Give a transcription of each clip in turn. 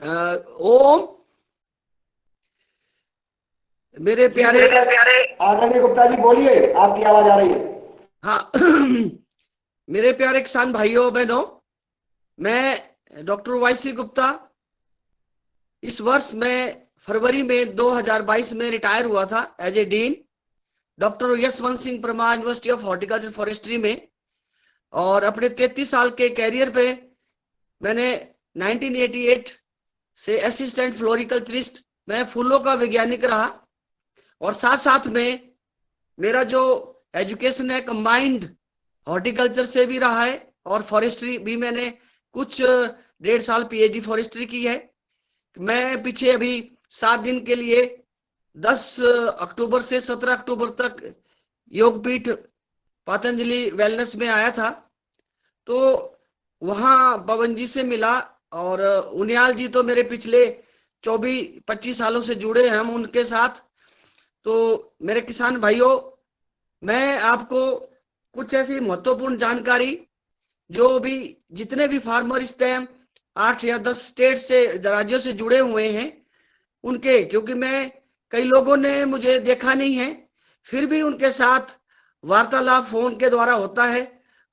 ओम, मेरे प्यारे आदरणीय गुप्ता जी बोलिए, आपकी आवाज आ रही है। हाँ मेरे प्यारे किसान भाइयों बहनों, मैं डॉक्टर वाईसी गुप्ता इस वर्ष में फरवरी में 2022 में रिटायर हुआ था as a dean doctor Yashwant Singh Parmar university of horticulture forestry में। और अपने 33 साल के कैरियर पे मैंने 1988 से असिस्टेंट फ्लोरिकल्चरिस्ट मैं फूलों का वैज्ञानिक रहा। और साथ साथ में मेरा जो एजुकेशन है कंबाइंड हॉर्टिकल्चर से भी रहा है और फॉरेस्ट्री भी मैंने कुछ 1.5 साल पीएचडी फॉरेस्ट्री की है। मैं पीछे अभी 7 दिन के लिए 10 अक्टूबर से 17 अक्टूबर तक योगपीठ पतंजलि वेलनेस में आया था। तो वहां पवन जी से मिला और उनियाल जी तो मेरे पिछले 24-25 सालों से जुड़े हैं हम उनके साथ। तो मेरे किसान भाइयों, मैं आपको कुछ ऐसी महत्वपूर्ण जानकारी जो भी जितने भी फार्मर इस टाइम 8 या 10 स्टेट से राज्यों से जुड़े हुए हैं उनके, क्योंकि मैं कई लोगों ने मुझे देखा नहीं है फिर भी उनके साथ वार्तालाप फोन के द्वारा होता है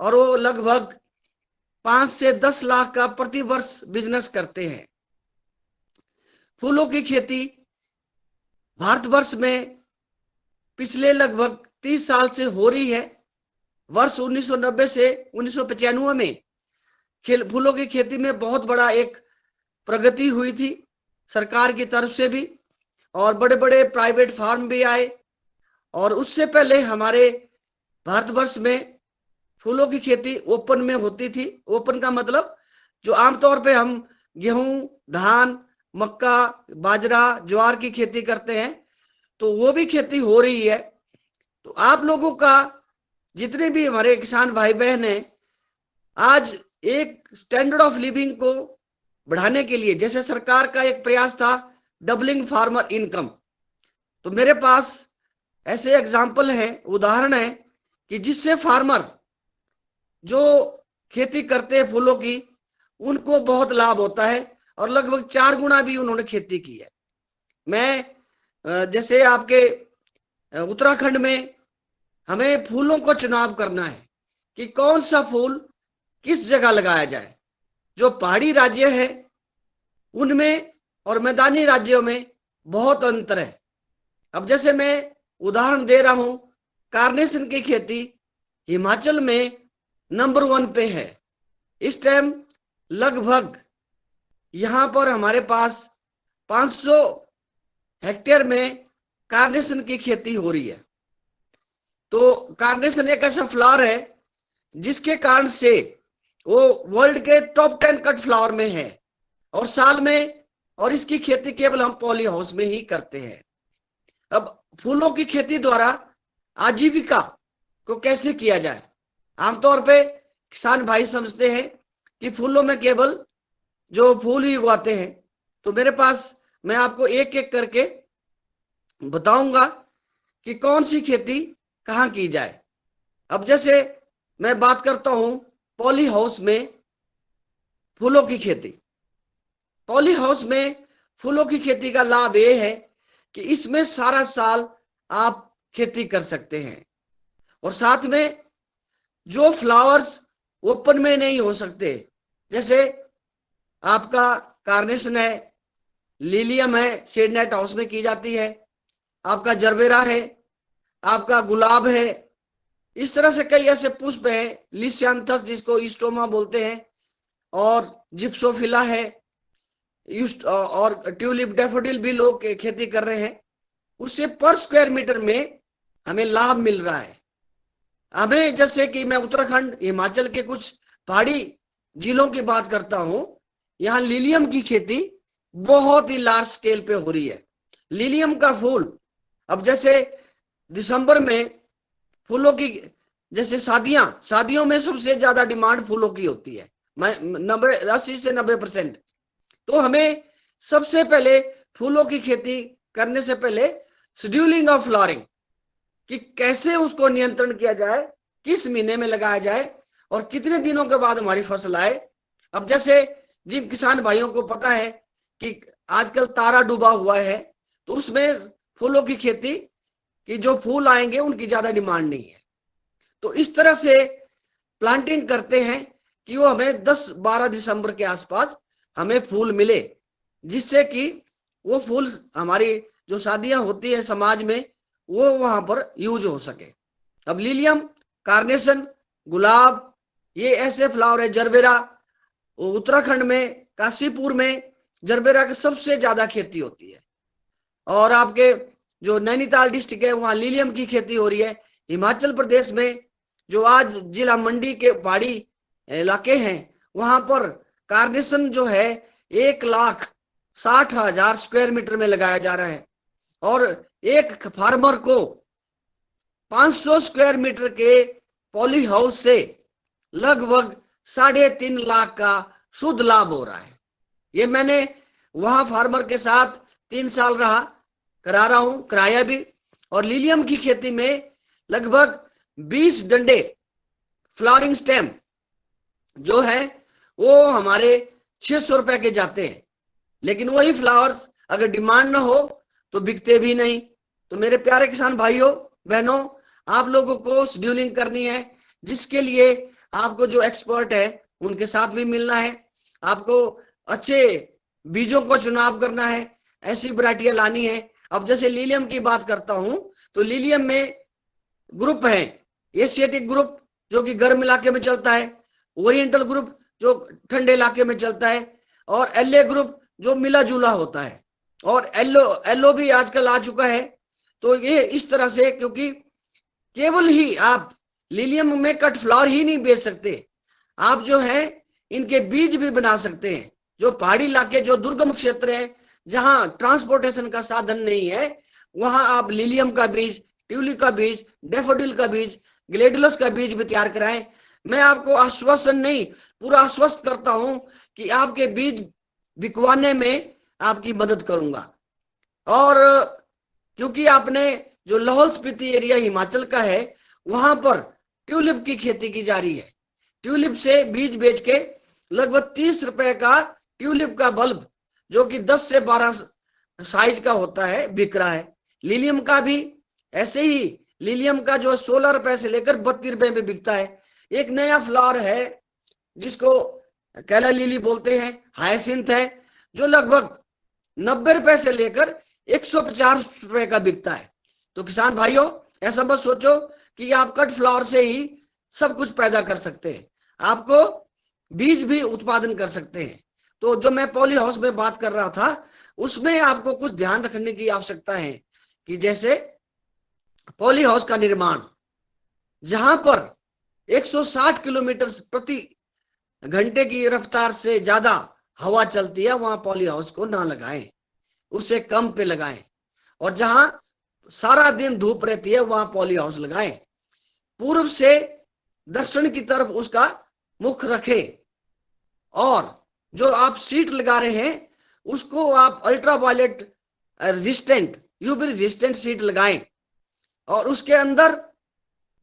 और वो लगभग 5 से 10 लाख का प्रति वर्ष बिजनेस करते हैं। फूलों की खेती भारतवर्ष में पिछले लगभग 30 साल से हो रही है। वर्ष 1990 से 1995 में फूलों की खेती में बहुत बड़ा एक प्रगति हुई थी सरकार की तरफ से भी, और बड़े बड़े प्राइवेट फार्म भी आए। और उससे पहले हमारे भारतवर्ष में फूलों की खेती ओपन में होती थी। ओपन का मतलब जो आमतौर पे हम गेहूं, धान, मक्का, बाजरा, ज्वार की खेती करते हैं, तो वो भी खेती हो रही है। तो आप लोगों का, जितने भी हमारे किसान भाई बहन हैं, आज एक स्टैंडर्ड ऑफ लिविंग को बढ़ाने के लिए, जैसे सरकार का एक प्रयास था डबलिंग फार्मर इनकम, तो मेरे पास ऐसे एग्जाम्पल है, उदाहरण है कि जिससे फार्मर जो खेती करते हैं फूलों की उनको बहुत लाभ होता है और लगभग 4 गुना भी उन्होंने खेती की है। मैं जैसे आपके उत्तराखंड में हमें फूलों को चुनाव करना है कि कौन सा फूल किस जगह लगाया जाए। जो पहाड़ी राज्य है उनमें और मैदानी राज्यों में बहुत अंतर है। अब जैसे मैं उदाहरण दे रहा हूं, कार्नेशन की खेती हिमाचल में नंबर 1 पे है। इस टाइम लगभग यहां पर हमारे पास 500 हेक्टेयर में कार्नेशन की खेती हो रही है। तो कार्नेशन एक ऐसा फ्लावर है जिसके कारण से वो वर्ल्ड के टॉप 10 कट फ्लावर में है और साल में, और इसकी खेती केवल हम पॉली हाउस में ही करते हैं। अब फूलों की खेती द्वारा आजीविका को कैसे किया जाए। आमतौर पे किसान भाई समझते हैं कि फूलों में केवल जो फूल ही उगाते हैं, तो मेरे पास मैं आपको एक एक करके बताऊंगा कि कौन सी खेती कहाँ की जाए। अब जैसे मैं बात करता हूं पॉली हाउस में फूलों की खेती। पॉली हाउस में फूलों की खेती का लाभ यह है कि इसमें सारा साल आप खेती कर सकते हैं और साथ में जो फ्लावर्स ओपन में नहीं हो सकते, जैसे आपका कार्नेशन है, लिलियम है, शेड नेट हाउस में की जाती है, आपका जरबेरा है, आपका गुलाब है, इस तरह से कई ऐसे पुष्प हैं, लिसियांथस जिसको ईस्टोमा बोलते हैं, और जिप्सोफिला है, और ट्यूलिप डैफोडिल भी लोग खेती कर रहे हैं। उससे पर स्क्वायर मीटर में हमें लाभ मिल रहा है। हमें जैसे कि मैं उत्तराखंड, हिमाचल के कुछ पहाड़ी जिलों की बात करता हूं, यहाँ लिलियम की खेती बहुत ही लार्ज स्केल पे हो रही है। लिलियम का फूल, अब जैसे दिसंबर में फूलों की, जैसे शादियों में सबसे ज्यादा डिमांड फूलों की होती है, 80 से 90%। तो हमें सबसे पहले फूलों की खेती करने से पहले शेड्यूलिंग ऑफ फ्लावरिंग कि कैसे उसको नियंत्रण किया जाए, किस महीने में लगाया जाए और कितने दिनों के बाद हमारी फसल आए। अब जैसे जिन किसान भाइयों को पता है कि आजकल तारा डूबा हुआ है, तो उसमें फूलों की खेती कि जो फूल आएंगे उनकी ज्यादा डिमांड नहीं है। तो इस तरह से प्लांटिंग करते हैं कि वो हमें 10-12 दिसंबर के आसपास हमें फूल मिले, जिससे कि वो फूल हमारी जो शादियां होती है समाज में वो वहां पर यूज हो सके। अब लिलियम, कार्नेशन, गुलाब, ये ऐसे फ्लावर है। जरबेरा, उत्तराखंड में काशीपुर में जरबेरा की सबसे ज्यादा खेती होती है। और आपके जो नैनीताल डिस्ट्रिक्ट है वहां लिलियम की खेती हो रही है। हिमाचल प्रदेश में जो आज जिला मंडी के पहाड़ी इलाके हैं वहां पर कार्नेशन जो है 1,60,000 स्क्वायर मीटर में लगाया जा रहा है, और एक फार्मर को 500 स्क्वायर मीटर के पॉली हाउस से लगभग 3.5 लाख का शुद्ध लाभ हो रहा है। ये मैंने वहां फार्मर के साथ 3 साल करा रहा हूं, कराया भी। और लिलियम की खेती में लगभग 20 डंडे फ्लावरिंग स्टेम जो है वो हमारे 600 रुपए के जाते हैं, लेकिन वही फ्लावर्स अगर डिमांड ना हो तो बिकते भी नहीं। तो मेरे प्यारे किसान भाइयों बहनों, आप लोगों को शेड्यूलिंग करनी है, जिसके लिए आपको जो एक्सपर्ट है उनके साथ भी मिलना है, आपको अच्छे बीजों को चुनाव करना है, ऐसी वैरायटियां लानी है। अब जैसे लिलियम की बात करता हूं तो लिलियम में ग्रुप है, एशियाटिक ग्रुप जो कि गर्म इलाके में चलता है, ओरिएंटल ग्रुप जो ठंडे इलाके में चलता है, और एलए ग्रुप जो मिला जुला होता है, और एलो भी आजकल आ चुका है। तो ये इस तरह से, क्योंकि केवल ही आप लिलियम में कट फ्लावर ही नहीं बेच सकते, आप जो है इनके बीज भी बना सकते हैं। जो पहाड़ी इलाके, जो दुर्गम क्षेत्र है, जहां ट्रांसपोर्टेशन का साधन नहीं है, वहां आप लिलियम का बीज, ट्यूलिप का बीज, डेफोडिल का बीज, ग्लेडुलस का बीज भी तैयार कराएं। मैं आपको आश्वासन नहीं, पूरा आश्वस्त करता हूं कि आपके बीज बिकवाने में आपकी मदद करूंगा। और क्योंकि आपने जो लाहौल स्पीति एरिया हिमाचल का है वहां पर ट्यूलिप की खेती की जा रही है। ट्यूलिप से बीज बेच के लगभग 30 रुपए का ट्यूलिप का बल्ब जो कि 10 से 12 साइज का होता है बिक रहा है। लिलियम का भी ऐसे ही, लिलियम का जो 16 रुपए से लेकर 32 रुपए में बिकता है। एक नया फ्लावर है जिसको कैला लिली बोलते हैं, हायसिंथ है, जो लगभग 90 रुपए से लेकर 150 रुपए का बिकता है। तो किसान भाइयों, ऐसा मत सोचो कि आप कट फ्लावर से ही सब कुछ पैदा कर सकते हैं, आपको बीज भी उत्पादन कर सकते हैं। तो जो मैं पॉली हाउस में बात कर रहा था उसमें आपको कुछ ध्यान रखने की आवश्यकता है कि जैसे पॉली हाउस का निर्माण जहां पर 160 किलोमीटर प्रति घंटे की रफ्तार से ज्यादा हवा चलती है वहां पॉली हाउस को ना लगाएं, उससे कम पे लगाएं। और जहां सारा दिन धूप रहती है वहां पॉली हाउस लगाएं। पूर्व से दक्षिण की तरफ उसका मुख रखें, और जो आप सीट लगा रहे हैं उसको आप ultraviolet resistant, UV resistant seat लगाएं। और उसके अंदर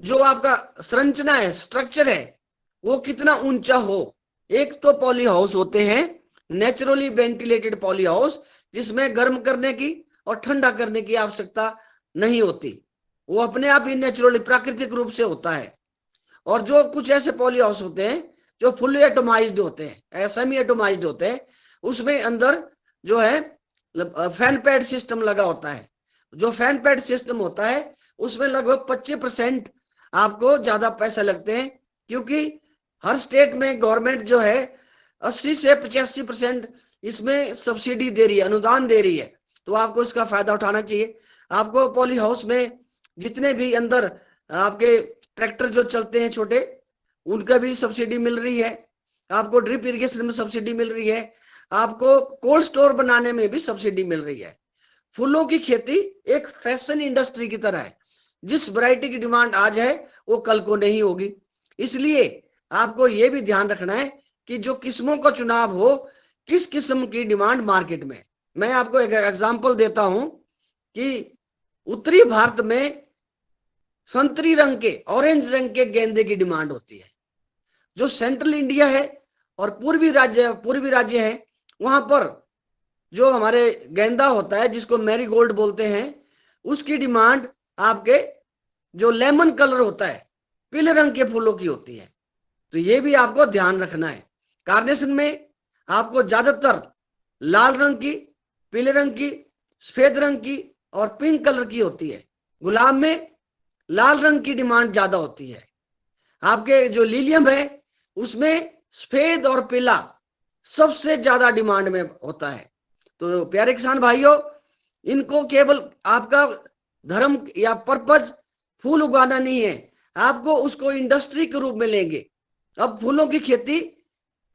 जो आपका संरचना है, स्ट्रक्चर है, वो कितना ऊंचा हो। एक तो पॉली हाउस होते हैं नेचुरली वेंटिलेटेड पॉली हाउस, जिसमें गर्म करने की और ठंडा करने की आवश्यकता नहीं होती, वो अपने आप ही नेचुरली प्राकृतिक रूप से होता है। और जो कुछ ऐसे पॉली हाउस होते हैं जो फुल्ली एटोमाइज्ड होते हैं, सेमी एटोमाइज्ड होते हैं, उसमें अंदर जो है फैन पैड सिस्टम लगा होता है। जो फैन पैड सिस्टम होता है उसमें लगभग 25% आपको ज्यादा पैसा लगते हैं, क्योंकि हर स्टेट में गवर्नमेंट जो है 80 से 85% इसमें सब्सिडी दे रही है, अनुदान दे रही है। तो आपको इसका फायदा उठाना चाहिए। आपको पॉली हाउस में जितने भी अंदर आपके ट्रैक्टर जो चलते हैं छोटे, उनका भी सब्सिडी मिल रही है, आपको ड्रिप इरिगेशन में सब्सिडी मिल रही है, आपको कोल्ड स्टोर बनाने में भी सब्सिडी मिल रही है। फूलों की खेती एक फैशन इंडस्ट्री की तरह है, जिस वैरायटी की डिमांड आज है वो कल को नहीं होगी। इसलिए आपको ये भी ध्यान रखना है कि जो किस्मों का चुनाव हो, किस किस्म की डिमांड मार्केट में। मैं आपको एक एग्जांपल देता हूं कि उत्तरी भारत में संतरी रंग के, ऑरेंज रंग के गेंदे की डिमांड होती है। जो सेंट्रल इंडिया है और पूर्वी राज्य है वहां पर जो हमारे गेंदा होता है जिसको मैरीगोल्ड बोलते हैं, उसकी डिमांड आपके जो लेमन कलर होता है, पीले रंग के फूलों की होती है। तो ये भी आपको ध्यान रखना है। कार्नेशन में आपको ज्यादातर लाल रंग की, पीले रंग की, सफेद रंग की और पिंक कलर की होती है। गुलाब में लाल रंग की डिमांड ज्यादा होती है। आपके जो लिलियम है उसमें सफेद और पीला सबसे ज्यादा डिमांड में होता है। तो प्यारे किसान भाइयों, इनको केवल आपका धर्म या पर्पज फूल उगाना नहीं है, आपको उसको इंडस्ट्री के रूप में लेंगे। अब फूलों की खेती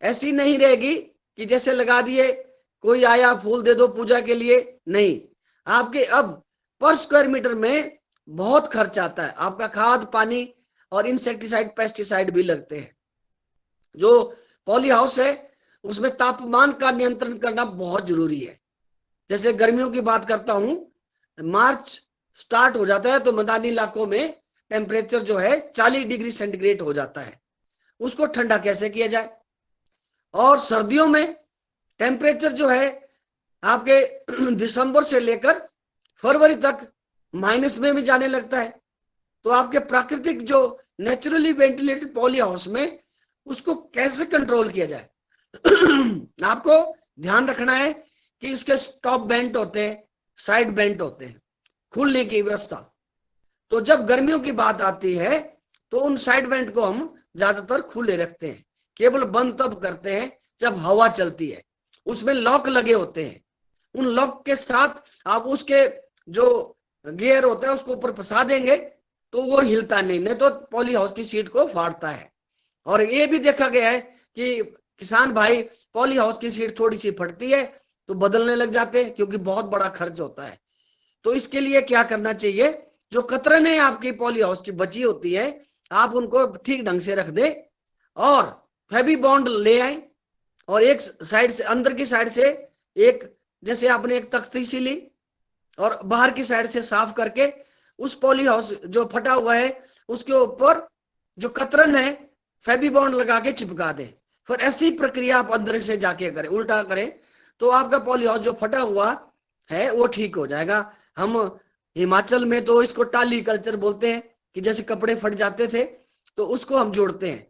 ऐसी नहीं रहेगी कि जैसे लगा दिए, कोई आया फूल दे दो पूजा के लिए, नहीं। आपके अब पर स्क्वायर मीटर में बहुत खर्च आता है, आपका खाद पानी और इंसेक्टिसाइड पेस्टिसाइड भी लगते हैं। जो पॉली हाउस है उसमें तापमान का नियंत्रण करना बहुत जरूरी है। जैसे गर्मियों की बात करता हूं, मार्च स्टार्ट हो जाता है तो मैदानी इलाकों में टेम्परेचर जो है 40 डिग्री सेंटीग्रेड हो जाता है। उसको ठंडा कैसे किया जाए। और सर्दियों में टेम्परेचर जो है आपके दिसंबर से लेकर फरवरी तक माइनस में भी जाने लगता है। तो आपके प्राकृतिक जो नेचुरली वेंटिलेटेड पॉली हाउस में उसको कैसे कंट्रोल किया जाए। आपको ध्यान रखना है कि उसके टॉप बेंट होते हैं, साइड बेंट होते हैं, खुलने की व्यवस्था। तो जब गर्मियों की बात आती है तो उन साइड वेंट को हम ज्यादातर खुले रखते हैं, केवल बंद तब करते हैं जब हवा चलती है। उसमें लॉक लगे होते हैं, उन लॉक के साथ आप उसके जो गियर होता है उसको ऊपर फंसा देंगे तो वो हिलता नहीं तो पॉली हाउस की सीट को फाड़ता है। और ये भी देखा गया है कि किसान भाई पॉली हाउस की सीट थोड़ी सी फटती है तो बदलने लग जाते हैं, क्योंकि बहुत बड़ा खर्च होता है। तो इसके लिए क्या करना चाहिए, जो कतरने आपकी पॉली हाउस की बची होती है आप उनको ठीक ढंग से रख दे और फेवी बॉन्ड ले आए और एक साइड से, अंदर की साइड से एक, जैसे आपने एक तख्ती सी ली और बाहर की साइड से साफ करके उस पॉली हाउस जो फटा हुआ है उसके ऊपर जो कतरन है फेवी बॉन्ड लगा के चिपका दे। फिर ऐसी प्रक्रिया आप अंदर से जाके करें, उल्टा करें, तो आपका पॉली हाउस जो फटा हुआ है वो ठीक हो जाएगा। हम हिमाचल में तो इसको टाली कल्चर बोलते हैं कि जैसे कपड़े फट जाते थे तो उसको हम जोड़ते हैं।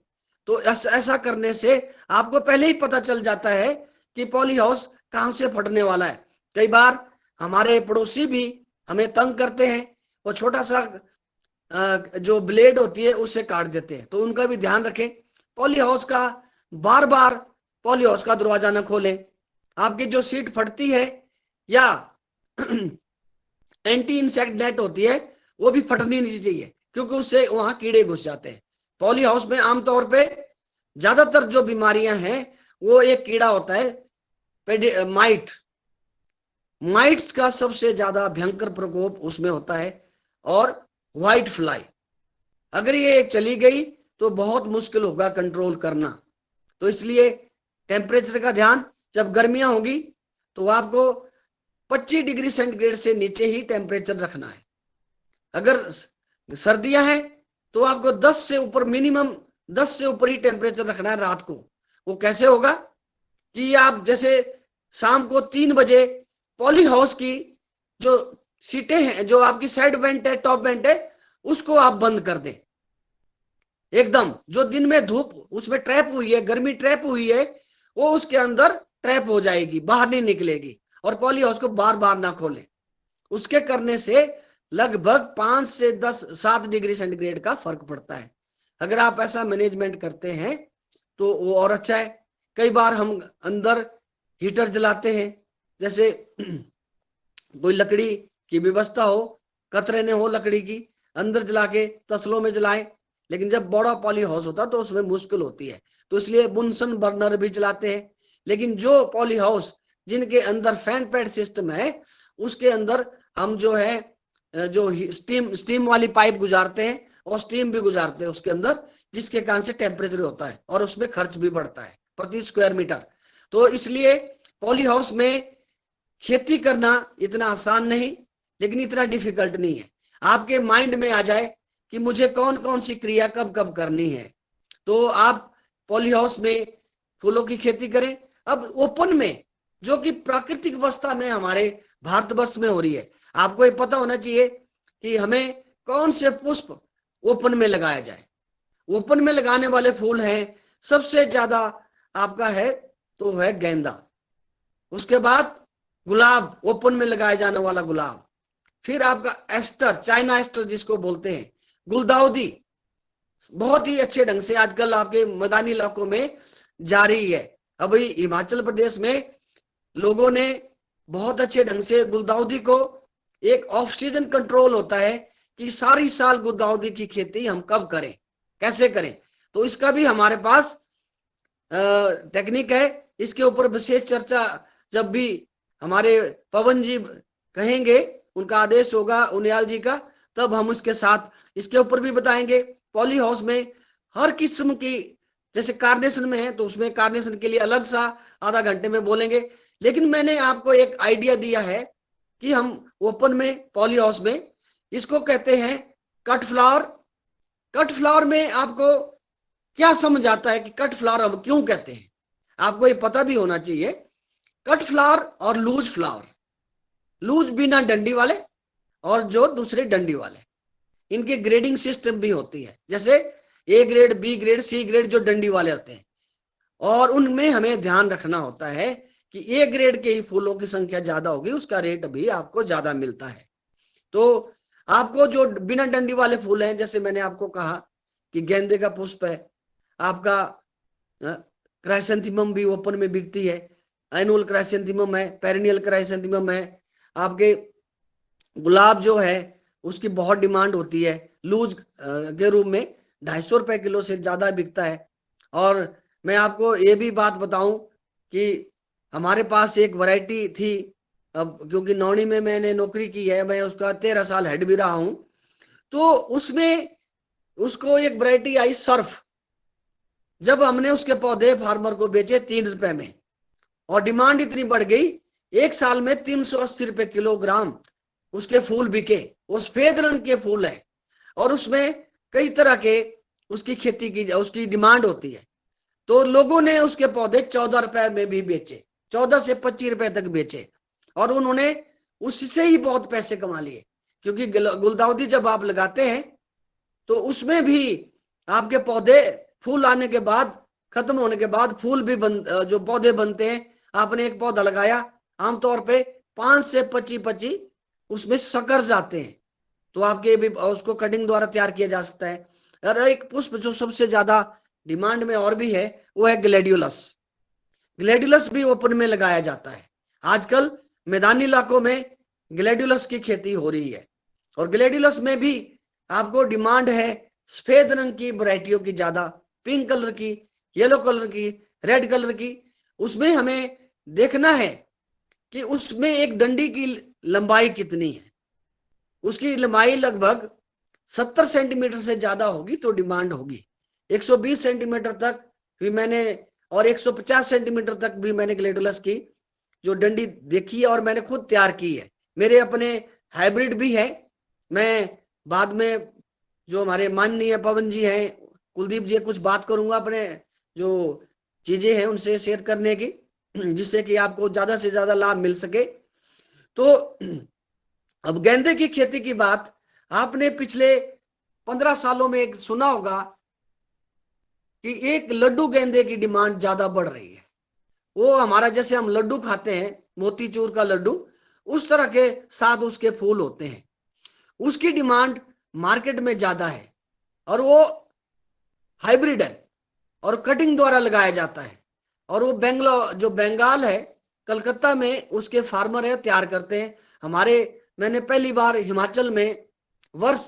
तो ऐसा करने से आपको पहले ही पता चल जाता है कि पॉली हाउस कहां से फटने वाला है। कई बार हमारे पड़ोसी भी हमें तंग करते हैं, वो छोटा सा जो ब्लेड होती है उससे काट देते हैं, तो उनका भी ध्यान रखें। पॉली हाउस का बार बार पॉली हाउस का दरवाजा न खोलें। आपकी जो सीट फटती है या एंटी इंसेक्ट नेट होती है वो भी फटनी नहीं चाहिए, क्योंकि उससे वहां कीड़े घुस जाते हैं। पॉली हाउस में आमतौर पे ज्यादातर जो बीमारियां हैं वो एक कीड़ा होता है माइट। माइट्स का सबसे ज्यादा भयंकर प्रकोप उसमें होता है, और व्हाइट फ्लाई। अगर ये एक चली गई तो बहुत मुश्किल होगा कंट्रोल करना। तो इसलिए टेम्परेचर का ध्यान, जब गर्मियां होगी तो आपको 25 डिग्री सेंटीग्रेड से नीचे ही टेम्परेचर रखना है। अगर सर्दियां हैं तो आपको 10 से ऊपर, मिनिमम 10 से ऊपर ही टेम्परेचर रखना है रात को। वो कैसे होगा कि आप जैसे शाम को 3 बजे पॉली हाउस की जो सीटें हैं, जो आपकी साइड वेंट है, टॉप वेंट है, उसको आप बंद कर दें एकदम। जो दिन में धूप उसमें ट्रैप हुई है, गर्मी ट्रैप हुई है, वो उसके अंदर ट्रैप हो जाएगी, बाहर नहीं निकलेगी। और पॉली हाउस को बार बार ना खोलें। उसके करने से लगभग 5 से 7 डिग्री सेंटीग्रेड का फर्क पड़ता है। अगर आप ऐसा मैनेजमेंट करते हैं तो वो और अच्छा है। कई बार हम अंदर हीटर जलाते हैं, जैसे कोई लकड़ी की व्यवस्था हो, कतरने हो लकड़ी की, अंदर जला के तसलों में जलाएं। लेकिन जब बड़ा पॉली हाउस होता तो उसमें मुश्किल होती है, तो इसलिए बुनसन बर्नर भी चलाते हैं। लेकिन जो पॉली हाउस जिनके अंदर फैन पैड सिस्टम है उसके अंदर हम जो है जो स्टीम वाली पाइप गुजारते हैं और स्टीम भी गुजारते हैं उसके अंदर, जिसके कारण से टेम्परेचर होता है और उसमें खर्च भी बढ़ता है प्रति स्क्वायर मीटर। तो इसलिए पॉली हाउस में खेती करना इतना आसान नहीं, लेकिन इतना डिफिकल्ट नहीं है। आपके माइंड में आ जाए कि मुझे कौन कौन सी क्रिया कब कब करनी है, तो आप पॉली हाउस में फूलों की खेती करें। अब ओपन में जो कि प्राकृतिक अवस्था में हमारे भारतवर्ष में हो रही है। आपको ये पता होना चाहिए कि हमें कौन से पुष्प ओपन में लगाया जाए। ओपन में लगाने वाले फूल हैं, सबसे ज्यादा आपका है तो है गेंदा, उसके बाद गुलाब, ओपन में लगाया जाने वाला गुलाब, फिर आपका एस्टर, चाइना एस्टर जिसको बोलते हैं, गुलदाउदी बहुत ही अच्छे ढंग से आजकल आपके मैदानी इलाकों में जा रही है। अभी हिमाचल प्रदेश में लोगों ने बहुत अच्छे ढंग से गुलदाउदी को, एक ऑफ सीजन कंट्रोल होता है कि सारी साल गुलदाउदी की खेती हम कब करें, कैसे करें, तो इसका भी हमारे पास टेक्निक है। इसके ऊपर विशेष चर्चा जब भी हमारे पवन जी कहेंगे, उनका आदेश होगा उनियाल जी का, तब हम उसके साथ इसके ऊपर भी बताएंगे। पॉली हाउस में हर किस्म की, जैसे कार्नेशन में है तो उसमें कार्नेशन के लिए अलग सा आधा घंटे में बोलेंगे, लेकिन मैंने आपको एक आइडिया दिया है कि हम ओपन में, पॉली हाउस में, इसको कहते हैं कट फ्लावर। कट फ्लावर में आपको क्या समझ आता है कि कट फ्लावर हम क्यों कहते हैं, आपको ये पता भी होना चाहिए। कट फ्लावर और लूज फ्लावर, लूज बिना डंडी वाले और जो दूसरे डंडी वाले, इनके ग्रेडिंग सिस्टम भी होती है, जैसे A grade, B grade, C grade जो डंडी वाले होते हैं, और उनमें हमें ध्यान रखना होता है कि ए ग्रेड के ही फूलों की संख्या ज्यादा होगी, उसका रेट भी आपको ज्यादा मिलता है। तो आपको जो बिना डंडी वाले फूल हैं, जैसे मैंने आपको कहा कि गेंदे का पुष्प है, आपका क्राइसेंथेमम भी ओपन में बिकती है, एनुअल क्राइसेंथेमम है, पेरिनियल क्राइसेंथेमम है, आपके गुलाब जो है उसकी बहुत डिमांड होती है, लूज के रूप में 250 रुपए किलो से ज्यादा बिकता है। और मैं आपको ये भी बात बताऊं कि हमारे पास एक वैरायटी थी, अब क्योंकि नौणी में मैंने नौकरी की है, मैं उसका 13 साल हेड भी रहा हूं, तो उसमें उसको एक वैरायटी आई सर्फ। जब हमने उसके पौधे फार्मर को बेचे 3 रुपए में, और डिमांड इतनी बढ़ गई, एक साल में 380 रुपए किलोग्राम उसके फूल बिके। वो सफेद रंग के फूल है और उसमें कई तरह के उसकी खेती की, उसकी डिमांड होती है, तो लोगों ने उसके पौधे 14 रुपए में भी बेचे, 14 से 25 रुपए तक बेचे, और उन्होंने उससे ही बहुत पैसे कमा लिए। क्योंकि गुलदाउदी जब आप लगाते हैं तो उसमें भी आपके पौधे फूल आने के बाद, खत्म होने के बाद फूल भी जो पौधे बनते हैं, आपने एक पौधा लगाया, आमतौर पे 5 से 25 उसमें सकर जाते हैं, तो आपके भी उसको कटिंग द्वारा तैयार किया जा सकता है। और एक पुष्प जो सबसे ज्यादा डिमांड में और भी है, वो है ग्लैडियोलस। ग्लैडियोलस भी ओपन में लगाया जाता है। आजकल मैदानी इलाकों में ग्लैडियोलस की खेती हो रही है, और ग्लैडियोलस में भी आपको डिमांड है सफेद रंग की वैरायटियों की ज्यादा, पिंक कलर की, येलो कलर की, रेड कलर की। उसमें हमें देखना है कि उसमें एक डंडी की लंबाई कितनी है। उसकी लंबाई लगभग 70 सेंटीमीटर से ज्यादा होगी तो डिमांड होगी। 120 सेंटीमीटर तक भी मैंने, और 150 सेंटीमीटर तक भी मैंने ग्लैडियोलस की जो डंडी देखी है और मैंने खुद तैयार की है। मेरे अपने हाइब्रिड भी है। मैं बाद में जो हमारे माननीय पवन जी हैं, कुलदीप जी, कुछ बात करूंगा अपने जो चीजें हैं उनसे शेयर करने की, जिससे कि आपको ज्यादा से ज्यादा लाभ मिल सके। तो अब गेंदे की खेती की बात, आपने पिछले 15 सालों में एक सुना होगा कि एक लड्डू गेंदे की डिमांड ज्यादा बढ़ रही है। वो हमारा, जैसे हम लड्डू खाते हैं मोतीचूर का लड्डू, उस तरह के साथ उसके फूल होते हैं, उसकी डिमांड मार्केट में ज्यादा है, और वो हाइब्रिड है और कटिंग द्वारा लगाया जाता है। और वो बंगाल है, कलकत्ता में उसके फार्मर है, तैयार करते हैं। मैंने पहली बार हिमाचल में वर्ष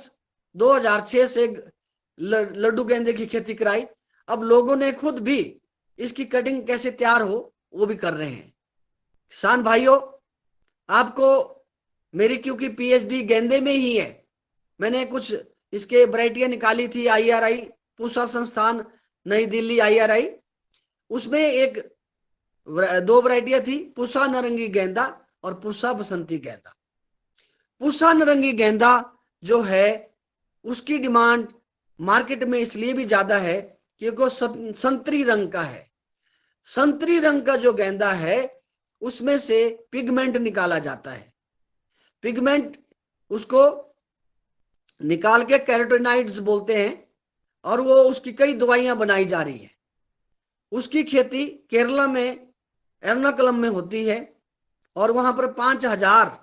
2006 से लड्डू गेंदे की खेती कराई। अब लोगों ने खुद भी इसकी कटिंग कैसे तैयार हो वो भी कर रहे हैं। किसान भाइयों, आपको मेरी क्योंकि पीएचडी गेंदे में ही है, मैंने कुछ इसके वैरायटियां निकाली थी, IRI पूसा संस्थान नई दिल्ली, IRI, उसमें दो वैरायटियां थी, पूसा नारंगी गेंदा और पूसा बसंती गेंदा। पूसा नारंगी गेंदा जो है उसकी डिमांड मार्केट में इसलिए भी ज्यादा है क्योंकि वो संतरी रंग का है। संतरी रंग का जो गेंदा है उसमें से पिगमेंट निकाला जाता है। पिगमेंट उसको निकाल के कैरोटीनॉइड्स बोलते हैं, और वो उसकी कई दवाइयां बनाई जा रही है। उसकी खेती केरला में एर्नाकुलम में होती है, और वहां पर 5,000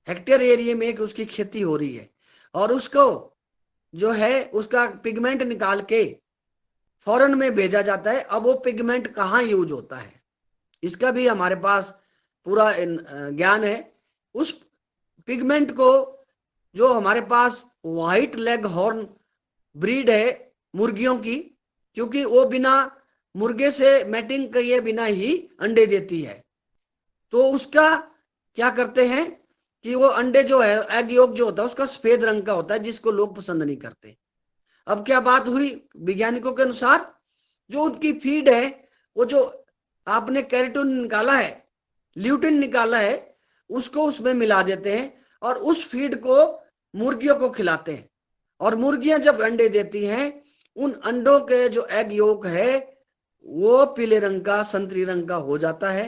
हेक्टेयर एरिया में एक उसकी खेती हो रही है। और उसको जो है उसका पिगमेंट निकाल के फॉरेन में भेजा जाता है। अब वो पिगमेंट कहाँ यूज होता है, इसका भी हमारे पास पूरा ज्ञान है। उस पिगमेंट को जो हमारे पास व्हाइट लेग हॉर्न ब्रीड है मुर्गियों की, क्योंकि वो बिना मुर्गे से मैटिंग किए बिना ही अंडे देती है, तो उसका क्या करते हैं कि वो अंडे जो है, एग योक जो होता है उसका सफेद रंग का होता है, जिसको लोग पसंद नहीं करते। अब क्या बात हुई, वैज्ञानिकों के अनुसार जो उनकी फीड है, वो जो आपने कैरोटीन निकाला है, ल्यूटिन निकाला है, उसको उसमें मिला देते हैं और उस फीड को मुर्गियों को खिलाते हैं। और मुर्गियां जब अंडे देती हैं, उन अंडों के जो एग योक है वो पीले रंग का, संतरी रंग का हो जाता है,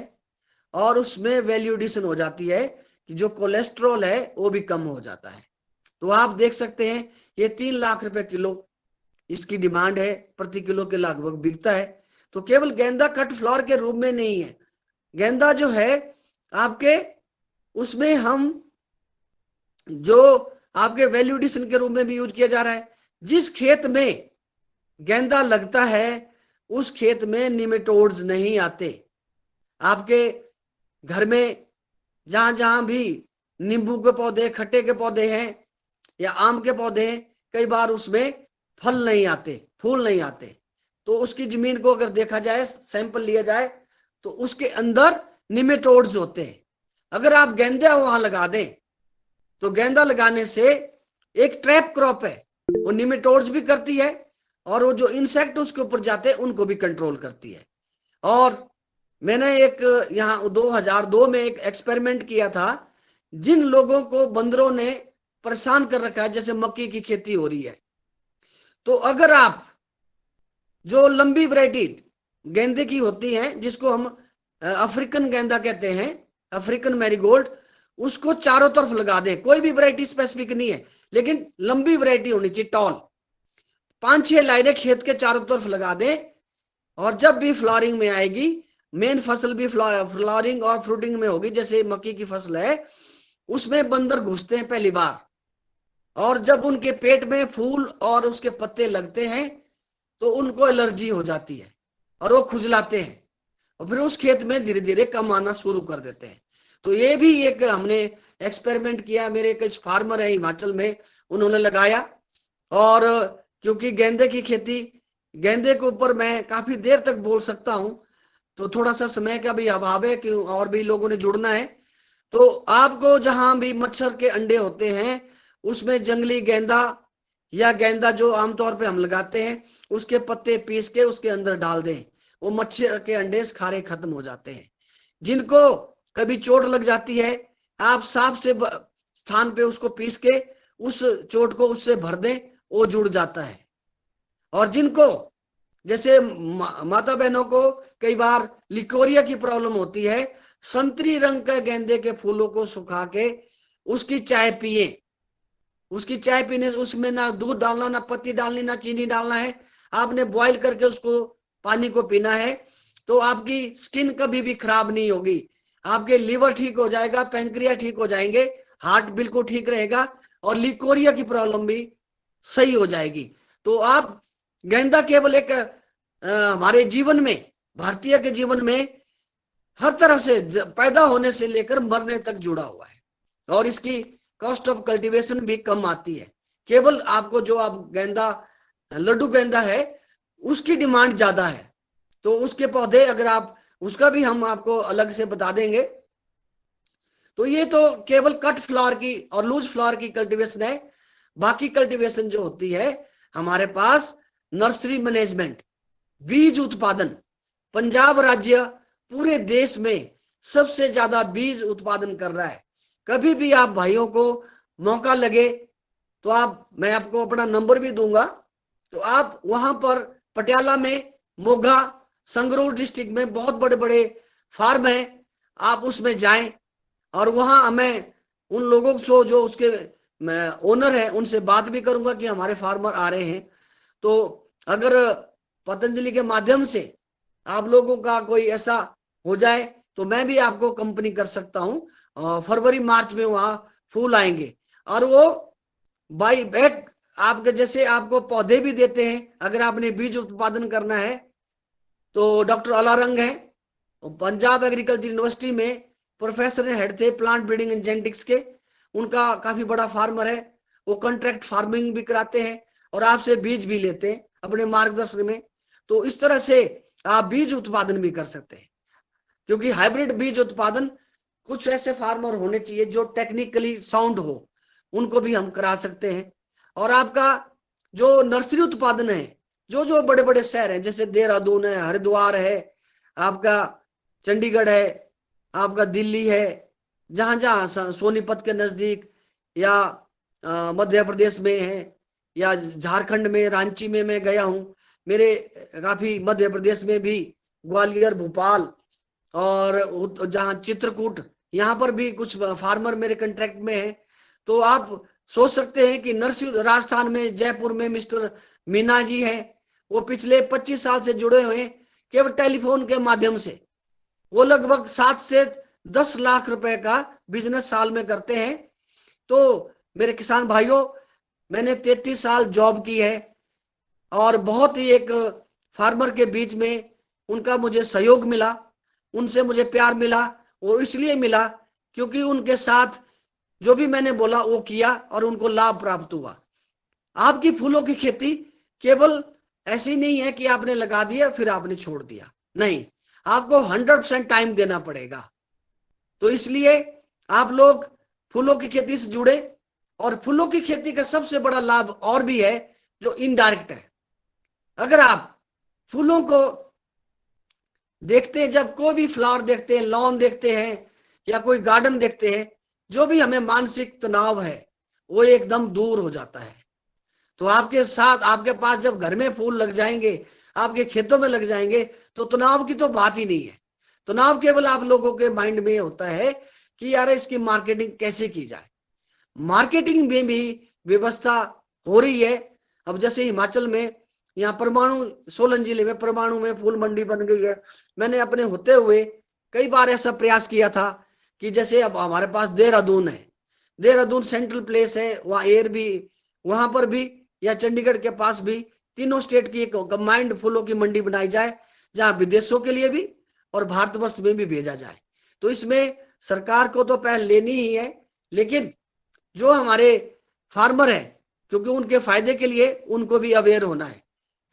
और उसमें वैल्यू एडिशन हो जाती है कि जो कोलेस्ट्रॉल है वो भी कम हो जाता है। तो आप देख सकते हैं ये 3 लाख रुपए किलो इसकी डिमांड है, प्रति किलो के लगभग बिकता है। तो केवल गेंदा कट फ्लावर के रूप में नहीं है, गेंदा जो है आपके उसमें हम जो आपके वैल्यू एडिशन के रूप में भी यूज किया जा रहा है। जिस खेत में गेंदा लगता है उस खेत में निमेटोड्स नहीं आते। आपके घर में जहां जहां भी नींबू के पौधे, खट्टे के पौधे हैं या आम के पौधे हैं, कई बार उसमें फल नहीं आते, फूल नहीं आते। तो उसकी जमीन को अगर देखा जाए, सैंपल लिया जाए, तो उसके अंदर निमेटोड्स होते हैं। अगर आप गेंदा वहां लगा दें तो गेंदा लगाने से एक ट्रैप क्रॉप है, वो निमेटोड्स भी करती है और वो जो इंसेक्ट उसके ऊपर जाते हैं उनको भी कंट्रोल करती है। और मैंने एक यहाँ 2002 में एक एक्सपेरिमेंट किया था। जिन लोगों को बंदरों ने परेशान कर रखा है, जैसे मक्की की खेती हो रही है, तो अगर आप जो लंबी वैरायटी गेंदे की होती है, जिसको हम अफ्रीकन गेंदा कहते हैं, अफ्रीकन मैरीगोल्ड, उसको चारों तरफ लगा दें। कोई भी वैरायटी स्पेसिफिक नहीं है, लेकिन लंबी वैरायटी होनी चाहिए, टॉल। 5-6 लाइनें खेत के चारों तरफ लगा दें, और जब भी फ्लावरिंग में आएगी, मेन फसल भी फ्लावरिंग और फ्रूटिंग में होगी, जैसे मक्की की फसल है, उसमें बंदर घुसते हैं पहली बार, और जब उनके पेट में फूल और उसके पत्ते लगते हैं तो उनको एलर्जी हो जाती है और वो खुजलाते हैं, और फिर उस खेत में धीरे धीरे कम आना शुरू कर देते हैं। तो ये भी एक हमने एक्सपेरिमेंट किया। मेरे कुछ फार्मर है हिमाचल में, उन्होंने लगाया। और क्योंकि गेंदे की खेती, गेंदे के ऊपर मैं काफी देर तक बोल सकता हूं, तो थोड़ा सा समय का भी अभाव है कि और भी लोगों ने जुड़ना है। तो आपको जहां भी मच्छर के अंडे होते हैं उसमें जंगली गेंदा या गेंदा जो आमतौर पे हम लगाते हैं उसके पत्ते पीस के उसके अंदर डाल दें, वो मच्छर के अंडे खारे खत्म हो जाते हैं। जिनको कभी चोट लग जाती है, आप साफ से स्थान पे उसको पीस के उस चोट को उससे भर दें, वो जुड़ जाता है। और जिनको जैसे माता बहनों को कई बार लिकोरिया की प्रॉब्लम होती है, संतरी रंग के गेंदे के फूलों को सुखा के उसकी चाय पिए। उसकी चाय पीने से उसमें ना दूध डालना, ना पत्ती डालनी, ना चीनी डालना है, आपने बॉईल करके उसको पानी को पीना है। तो आपकी स्किन कभी भी खराब नहीं होगी, आपके लीवर ठीक हो जाएगा, पैंक्रिया ठीक हो जाएंगे, हार्ट बिल्कुल ठीक रहेगा, और लिकोरिया की प्रॉब्लम भी सही हो जाएगी। तो आप गेंदा केवल एक हमारे जीवन में, भारतीय के जीवन में हर तरह से पैदा होने से लेकर मरने तक जुड़ा हुआ है, और इसकी कॉस्ट ऑफ कल्टीवेशन भी कम आती है। केवल आपको जो आप गेंदा, लड्डू गेंदा है, उसकी डिमांड ज्यादा है, तो उसके पौधे अगर आप, उसका भी हम आपको अलग से बता देंगे। तो ये तो केवल कट फ्लावर की और लूज फ्लावर की कल्टीवेशन है। बाकी कल्टीवेशन जो होती है हमारे पास, नर्सरी मैनेजमेंट, बीज उत्पादन, पंजाब राज्य पूरे देश में सबसे ज्यादा बीज उत्पादन कर रहा है। कभी भी आप भाइयों को मौका लगे तो मैं आपको अपना नंबर भी दूंगा, तो आप वहां पर पटियाला में, मोगा, संगरूर डिस्ट्रिक्ट में बहुत बड़े बड़े फार्म है, आप उसमें जाएं और वहां हमें उन लोगों को जो उसके ओनर है उनसे बात भी करूंगा कि हमारे फार्मर आ रहे हैं। तो अगर पतंजलि के माध्यम से आप लोगों का कोई ऐसा हो जाए तो मैं भी आपको कंपनी कर सकता हूँ। फरवरी मार्च में वहां फूल आएंगे और वो बाई बैक आपके जैसे आपको पौधे भी देते हैं। अगर आपने बीज उत्पादन करना है तो डॉक्टर अलारंग है, पंजाब एग्रीकल्चर यूनिवर्सिटी में प्रोफेसर हेड थे प्लांट ब्रीडिंग एंड जेनेटिक्स के, उनका काफी बड़ा फार्मर है। वो कॉन्ट्रैक्ट फार्मिंग भी कराते हैं और आपसे बीज भी लेते हैं अपने मार्गदर्शन में। तो इस तरह से आप बीज उत्पादन भी कर सकते हैं, क्योंकि हाइब्रिड बीज उत्पादन कुछ ऐसे फार्मर होने चाहिए जो टेक्निकली साउंड हो, उनको भी हम करा सकते हैं। और आपका जो नर्सरी उत्पादन है, जो जो बड़े बड़े शहर हैं जैसे देहरादून है, हरिद्वार है, आपका चंडीगढ़ है, आपका दिल्ली है, जहां जहां सोनीपत के नजदीक या मध्य प्रदेश में है या झारखंड में रांची में मैं गया हूं, मेरे काफी मध्य प्रदेश में भी ग्वालियर, भोपाल और जहां चित्रकूट, यहाँ पर भी कुछ फार्मर मेरे कंट्रैक्ट में है। तो आप सोच सकते हैं कि नर्सरी राजस्थान में जयपुर में मिस्टर मीना जी हैं, वो पिछले 25 साल से जुड़े हुए हैं केवल टेलीफोन के माध्यम से। वो लगभग 7 से 10 लाख रुपए का बिजनेस साल में करते हैं। तो मेरे किसान भाइयों, मैंने 33 साल जॉब की है और बहुत ही एक फार्मर के बीच में उनका मुझे सहयोग मिला, उनसे मुझे प्यार मिला। और इसलिए मिला क्योंकि उनके साथ जो भी मैंने बोला वो किया और उनको लाभ प्राप्त हुआ। आपकी फूलों की खेती केवल ऐसी नहीं है कि आपने लगा दिया फिर आपने छोड़ दिया, नहीं, आपको 100% टाइम देना पड़ेगा। तो इसलिए आप लोग फूलों की खेती से जुड़े। और फूलों की खेती का सबसे बड़ा लाभ और भी है जो इनडायरेक्ट है। अगर आप फूलों को देखते हैं, जब कोई भी फ्लावर देखते हैं, लॉन देखते हैं या कोई गार्डन देखते हैं, जो भी हमें मानसिक तनाव है वो एकदम दूर हो जाता है। तो आपके साथ आपके पास जब घर में फूल लग जाएंगे, आपके खेतों में लग जाएंगे, तो तनाव की तो बात ही नहीं है। तनाव केवल आप लोगों के माइंड में होता है कि यार इसकी मार्केटिंग कैसे की जाए। मार्केटिंग में भी व्यवस्था हो रही है। अब जैसे हिमाचल में यहाँ परमाणु, सोलन जिले में परमाणु में फूल मंडी बन गई है। मैंने अपने होते हुए कई बार ऐसा प्रयास किया था कि जैसे अब हमारे पास देहरादून है, देहरादून सेंट्रल प्लेस है, वहाँ एयर भी, वहां पर भी, या चंडीगढ़ के पास भी, तीनों स्टेट की एक कंबाइंड फूलों की मंडी बनाई जाए जहां विदेशों के लिए भी और भारतवर्ष में भी भेजा जाए। तो इसमें सरकार को तो पहल लेनी ही है, लेकिन जो हमारे फार्मर है, क्योंकि उनके फायदे के लिए उनको भी अवेयर होना है।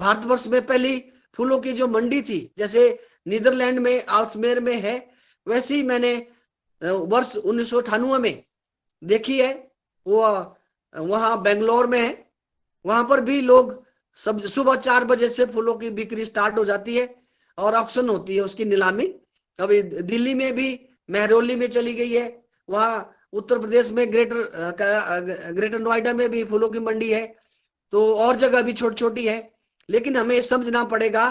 भारतवर्ष में पहली फूलों की जो मंडी थी, जैसे नीदरलैंड में आल्समेर में है, वैसे ही मैंने वर्ष 1998 में देखी है। वो वहां बेंगलोर में है, वहां पर भी लोग सब सुबह 4 बजे से फूलों की बिक्री स्टार्ट हो जाती है और ऑक्शन होती है, उसकी नीलामी। अभी दिल्ली में भी महरौली में चली गई है, वहां उत्तर प्रदेश में ग्रेटर नोएडा में भी फूलों की मंडी है, तो और जगह भी छोटी छोटी है। लेकिन हमें समझना पड़ेगा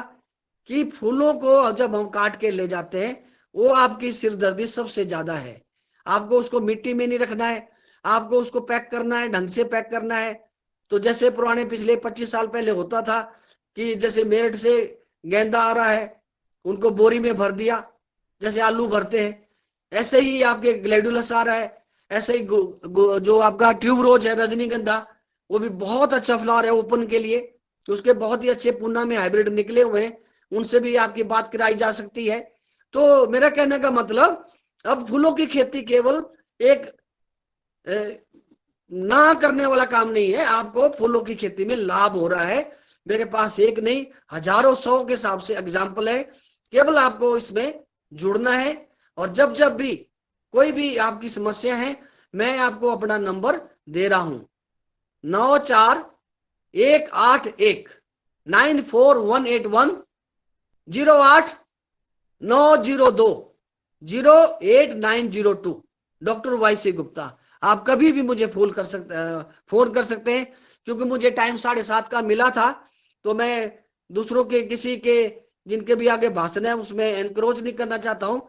कि फूलों को जब हम काट के ले जाते हैं, वो आपकी सिरदर्दी सबसे ज्यादा है। आपको उसको मिट्टी में नहीं रखना है, आपको उसको पैक करना है, ढंग से पैक करना है। तो जैसे पुराने पिछले 25 साल पहले होता था कि जैसे मेरठ से गेंदा आ रहा है, उनको बोरी में भर दिया, जैसे आलू भरते हैं, ऐसे ही आपके ग्लैडुलस आ रहा है, ऐसे ही जो आपका ट्यूब रोज है, रजनीगंधा, वो भी बहुत अच्छा फ्लावर है ओपन के लिए। उसके बहुत ही अच्छे पूना में हाइब्रिड निकले हुए हैं, उनसे भी आपकी बात कराई जा सकती है। तो मेरा कहने का मतलब, अब फूलों की खेती केवल एक ना करने वाला काम नहीं है, आपको फूलों की खेती में लाभ हो रहा है। मेरे पास एक नहीं, हजारों सौ के हिसाब से एग्जाम्पल है। केवल आपको इसमें जुड़ना है। और जब जब भी कोई भी आपकी समस्या है, मैं आपको अपना नंबर दे रहा हूं, 941819410890208902 डॉक्टर वाईसी गुप्ता। आप कभी भी मुझे फोन कर सकते हैं, क्योंकि मुझे टाइम 7:30 का मिला था, तो मैं दूसरों के किसी के जिनके भी आगे भाषण है उसमें एनक्रोच नहीं करना चाहता हूं।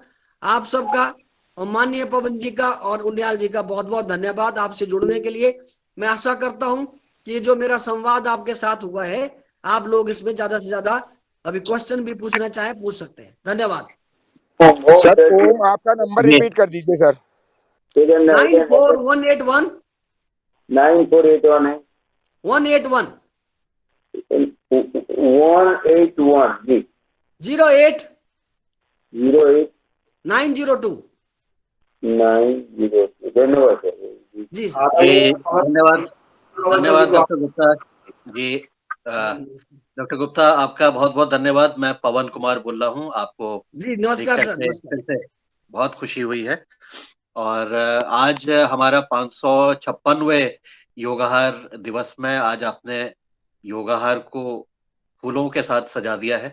आप सबका और माननीय पवन जी का और उनियाल जी का बहुत बहुत धन्यवाद आपसे जुड़ने के लिए। मैं आशा करता हूं कि ये जो मेरा संवाद आपके साथ हुआ है, आप लोग इसमें ज्यादा से ज्यादा अभी क्वेश्चन भी पूछना चाहे पूछ सकते हैं। धन्यवाद। सर तो आपका नंबर ये रिपीट कर दीजिए सर। 94181 9481 है 181 181 जी 08 08 902। 902। धन्यवाद सर जी। जी सर। जी धन्यवाद धन्यवाद डॉक्टर गुप्ता जी। डॉक्टर गुप्ता आपका बहुत बहुत धन्यवाद। मैं पवन कुमार बोल रहा हूँ। आपको जी देख नमस्कार सर। करके नमस्कार। फिर से बहुत खुशी हुई है। और आज हमारा 556वें योगाहार दिवस में आज आपने योगाहार को फूलों के साथ सजा दिया है,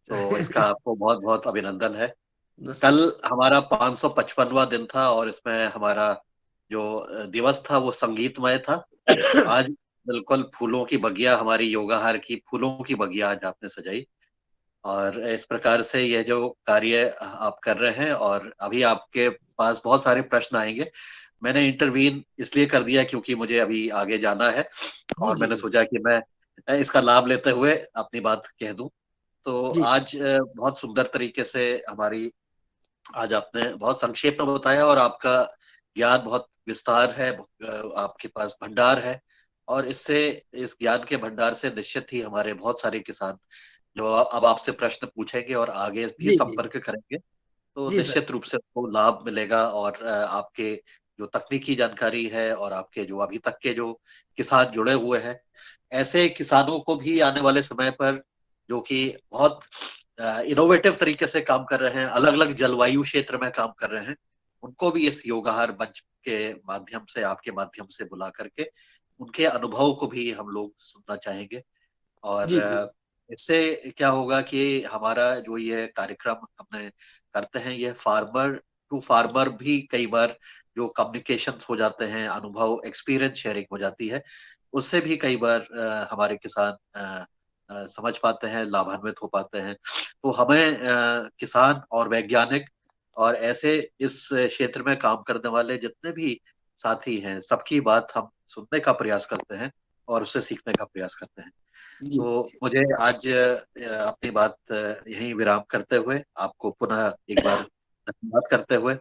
तो इसका आपको बहुत बहुत अभिनंदन है। नमस्कार। कल हमारा 555वां दिन था और इसमें हमारा जो दिवस था वो संगीतमय था। आज बिल्कुल फूलों की बगिया, हमारी योगाहार की फूलों की बगिया आज आपने सजाई। और इस प्रकार से यह जो कार्य आप कर रहे हैं, और अभी आपके पास बहुत सारे प्रश्न आएंगे। मैंने इंटरवीन इसलिए कर दिया क्योंकि मुझे अभी आगे जाना है और जी मैंने जी सोचा कि मैं इसका लाभ लेते हुए अपनी बात कह दूं। तो जी आज बहुत सुंदर तरीके से हमारी, आज आपने बहुत संक्षेप में बताया और आपका ज्ञान बहुत विस्तार है, आपके पास भंडार है। और इससे, इस ज्ञान के भंडार से निश्चित ही हमारे बहुत सारे किसान जो अब आपसे प्रश्न पूछेंगे और आगे भी जी जी संपर्क करेंगे, तो जी सर। निश्चित रूप से उनको लाभ मिलेगा। और आपके जो तकनीकी जानकारी है और आपके जो अभी तक के जो किसान जुड़े हुए हैं, ऐसे किसानों को भी आने वाले समय पर, जो कि बहुत इनोवेटिव तरीके से काम कर रहे हैं, अलग अलग जलवायु क्षेत्र में काम कर रहे हैं, उनको भी इस योगाहार मंच के माध्यम से, आपके माध्यम से बुला करके उनके अनुभव को भी हम लोग सुनना चाहेंगे। और जी जी इससे क्या होगा कि हमारा जो ये कार्यक्रम हमने करते हैं, ये फार्मर टू फार्मर भी कई बार जो कम्युनिकेशन हो जाते हैं, अनुभव, एक्सपीरियंस शेयरिंग हो जाती है, उससे भी कई बार हमारे किसान समझ पाते हैं, लाभान्वित हो पाते हैं। तो हमें किसान और वैज्ञानिक और ऐसे इस क्षेत्र में काम करने वाले जितने भी साथी हैं, सबकी बात हम सुनने का प्रयास करते हैं और उससे सीखने का प्रयास करते हैं। जी तो मुझे आज अपनी बात यहीं विराम करते हुए आपको पुनः एक बार धन्यवाद करते हुए,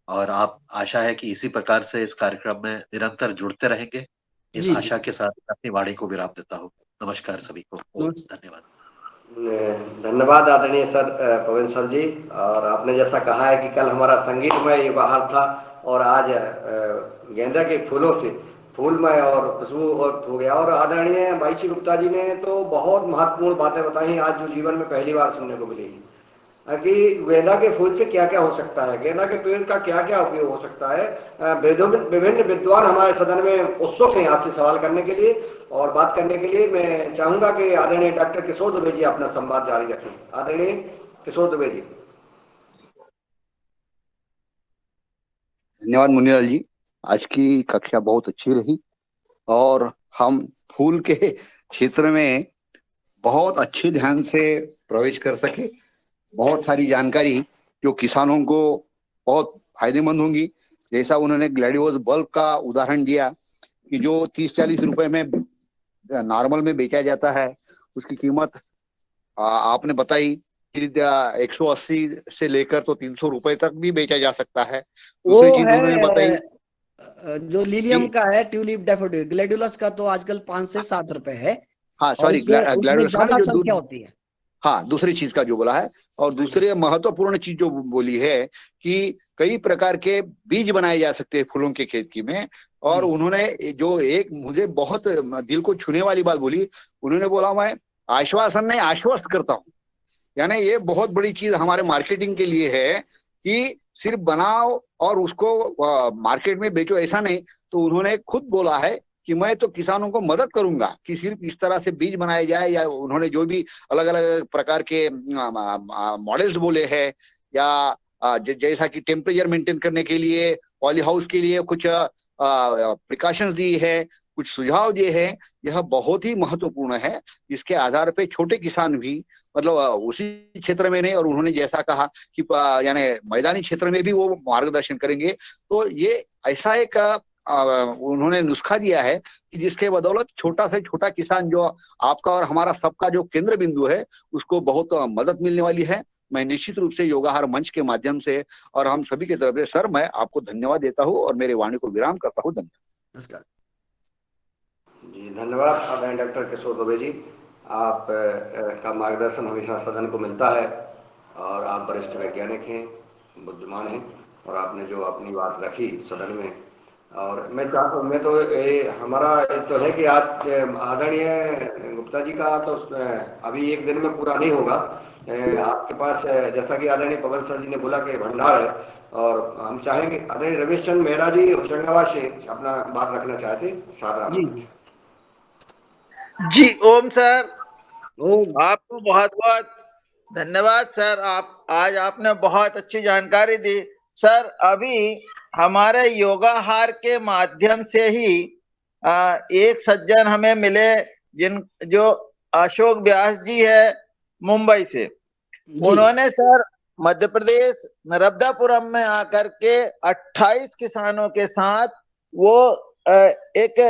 और आप, आशा है कि इसी प्रकार से इस कार्यक्रम में निरंतर जुड़ते रहेंगे, इस जी जी आशा के साथ अपनी वाणी को विराम देता हूँ। नमस्कार सभी को। ओम नमस्कार। धन्यवाद। धन्यवाद आदरणीय सर, पवन सर जी। और आपने जैसा कहा है कि कल हमारा संगीतमय युगाहार था और आज गेंदा के फूलों से फूलमय और खुशबू और हो गया। और आदरणीय वाईसी गुप्ता जी ने तो बहुत महत्वपूर्ण बातें बताई आज, जो जीवन में पहली बार सुनने को मिली कि गेंदा के फूल से क्या क्या हो सकता है, गेंदा के पेड़ का क्या क्या उपयोग हो सकता है। विभिन्न विद्वान हमारे सदन में उत्सुक हैं आपसे सवाल करने के लिए और बात करने के लिए। मैं चाहूंगा कि आदरणीय डॉक्टर किशोर दुबे जी अपना संवाद जारी रखें। आदरणीय किशोर दुबे जी। धन्यवाद मुनिलाल जी। आज की कक्षा बहुत अच्छी रही और हम फूल के क्षेत्र में बहुत अच्छे ध्यान से प्रवेश कर सके। बहुत सारी जानकारी जो किसानों को बहुत फायदेमंद होंगी। जैसा उन्होंने ग्लैडियोस बल्ब का उदाहरण दिया कि जो 30-40 रुपए में नॉर्मल में बेचा जाता है, उसकी कीमत आपने बताई कि 180 से लेकर तो 300 रुपए तक भी बेचा जा सकता है। वो दूसरी चीज है उन्होंने बताई जो लिलियम कि का है, ट्यूलिप डैफोडिल। ग्लैडियोलस का तो आजकल 5 से 7 रुपए है हाँ और सॉरी, उसमें उसमें ग्लैडियोलस का ज्यादा जो संख्या होती है। हाँ दूसरी चीज का जो बोला है। और दूसरी महत्वपूर्ण चीज जो बोली है कि कई प्रकार के बीज बनाए जा सकते हैं फूलों के खेती में। और जी उन्होंने जो एक मुझे बहुत दिल को छूने वाली बात बोली, उन्होंने बोला मैं आश्वासन नहीं आश्वस्त करता हूँ। यानी ये बहुत बड़ी चीज हमारे मार्केटिंग के लिए है कि सिर्फ बनाओ और उसको मार्केट में बेचो, ऐसा नहीं। तो उन्होंने खुद बोला है कि मैं तो किसानों को मदद करूंगा कि सिर्फ इस तरह से बीज बनाए जाए, या उन्होंने जो भी अलग अलग प्रकार के मॉडल्स बोले हैं, या जैसा कि टेम्परेचर मेंटेन करने के लिए पॉली हाउस के लिए कुछ प्रिकॉशंस दी है, कुछ सुझाव दिए हैं, यह बहुत ही महत्वपूर्ण है। इसके आधार पे छोटे किसान भी मतलब उसी क्षेत्र में नहीं, और उन्होंने जैसा कहा कि यानी मैदानी क्षेत्र में भी वो मार्गदर्शन करेंगे। तो ये ऐसा एक उन्होंने नुस्खा दिया है कि जिसके बदौलत छोटा से छोटा किसान जो आपका और हमारा सबका जो केंद्र बिंदु है, उसको बहुत मदद मिलने वाली है। मैं निश्चित रूप से योगाहार मंच के माध्यम से और हम सभी की तरफ से सर मैं आपको धन्यवाद देता हूँ और मेरे वाणी को विराम करता हूँ। धन्यवाद। नमस्कार जी धन्यवाद आदरणीय डॉक्टर किशोर दुबे जी। आप का मार्गदर्शन हमेशा सदन को मिलता है और आप वरिष्ठ वैज्ञानिक हैं, बुद्धिमान हैं, और आपने जो अपनी बात रखी सदन में, और मैं तो हमारा तो है कि आज आदरणीय गुप्ता जी का तो अभी एक दिन में पूरा नहीं होगा। आपके पास जैसा कि आदरणीय पवन सर जी ने बोला कि भंडार है, और हम चाहेंगे आदरणीय रमेश चंद्र मेहरा जी होशंगाबाद से अपना बात रखना चाहते, सादर जी। आमंत्रण। जी ओम सर, ओम। आपको बहुत बहुत धन्यवाद सर। आज आपने बहुत अच्छी जानकारी दी सर। अभी हमारे योगाहार के माध्यम से ही एक सज्जन हमें मिले, जो अशोक व्यास जी है मुंबई से। जी उन्होंने सर मध्य प्रदेश नर्मदापुरम में आकर के 28 किसानों के साथ वो एक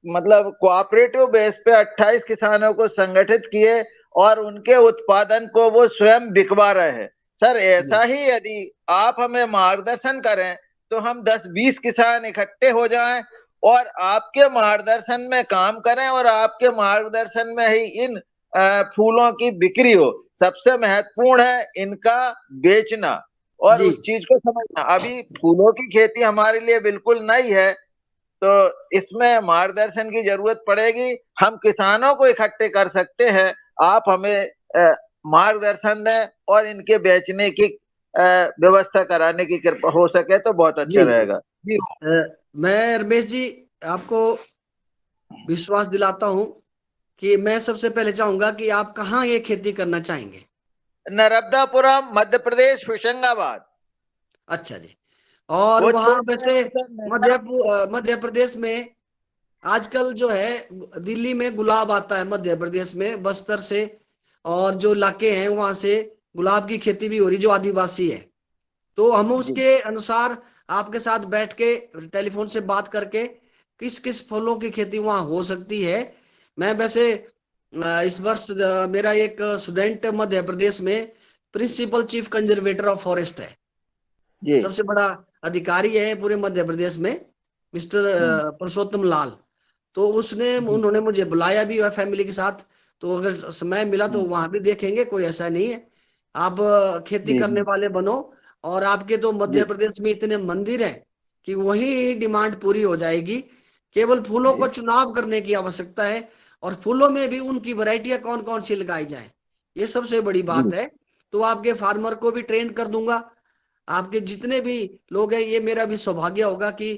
मतलब कोऑपरेटिव बेस पे 28 किसानों को संगठित किए और उनके उत्पादन को वो स्वयं बिकवा रहे हैं। सर ऐसा ही यदि आप हमें मार्गदर्शन करें तो हम 10-20 किसान इकट्ठे हो जाएं और आपके मार्गदर्शन में काम करें और आपके मार्गदर्शन में ही इन फूलों की बिक्री हो। सबसे महत्वपूर्ण है इनका बेचना और जी उस चीज को समझना। अभी फूलों की खेती हमारे लिए बिल्कुल नई है, तो इसमें मार्गदर्शन की जरूरत पड़ेगी। हम किसानों को इकट्ठे कर सकते हैं, आप हमें मार्गदर्शन दें और इनके बेचने की व्यवस्था कराने की कृपा हो सके तो बहुत अच्छा जी जी रहेगा जी। मैं रमेश जी आपको विश्वास दिलाता हूं कि मैं सबसे पहले चाहूंगा कि आप कहाँ ये खेती करना चाहेंगे। नर्मदापुरम मध्य प्रदेश होशंगाबाद। अच्छा जी। और वो वहां क्षेत्र वैसे है सर मध्य प्रदेश में आजकल जो है दिल्ली में गुलाब आता है, मध्य प्रदेश में बस्तर से और जो इलाके हैं वहां से गुलाब की खेती भी हो रही जो आदिवासी है। तो हम जी उसके अनुसार आपके साथ बैठ के टेलीफोन से बात करके किस किस फलों की खेती वहां हो सकती है। मैं वैसे इस वर्ष मेरा एक स्टूडेंट मध्य प्रदेश में principal chief conservator of forest है, जी। सबसे बड़ा अधिकारी है पूरे मध्य प्रदेश में, मिस्टर पुरुषोत्तम लाल। तो जी उन्होंने मुझे बुलाया भी है फैमिली के साथ। तो अगर समय मिला तो वहां भी देखेंगे, कोई ऐसा नहीं है। आप खेती जी करने वाले बनो। और आपके तो जी मध्य प्रदेश में इतने मंदिर हैं कि वही डिमांड पूरी हो जाएगी। केवल फूलों को जी चुनाव करने की आवश्यकता है, और फूलों में भी उनकी वैरायटियां कौन कौन सी लगाई जाए, ये सबसे बड़ी जी बात है। तो आपके फार्मर को भी ट्रेन कर दूंगा। आपके जितने भी लोग हैं, ये मेरा भी सौभाग्य होगा कि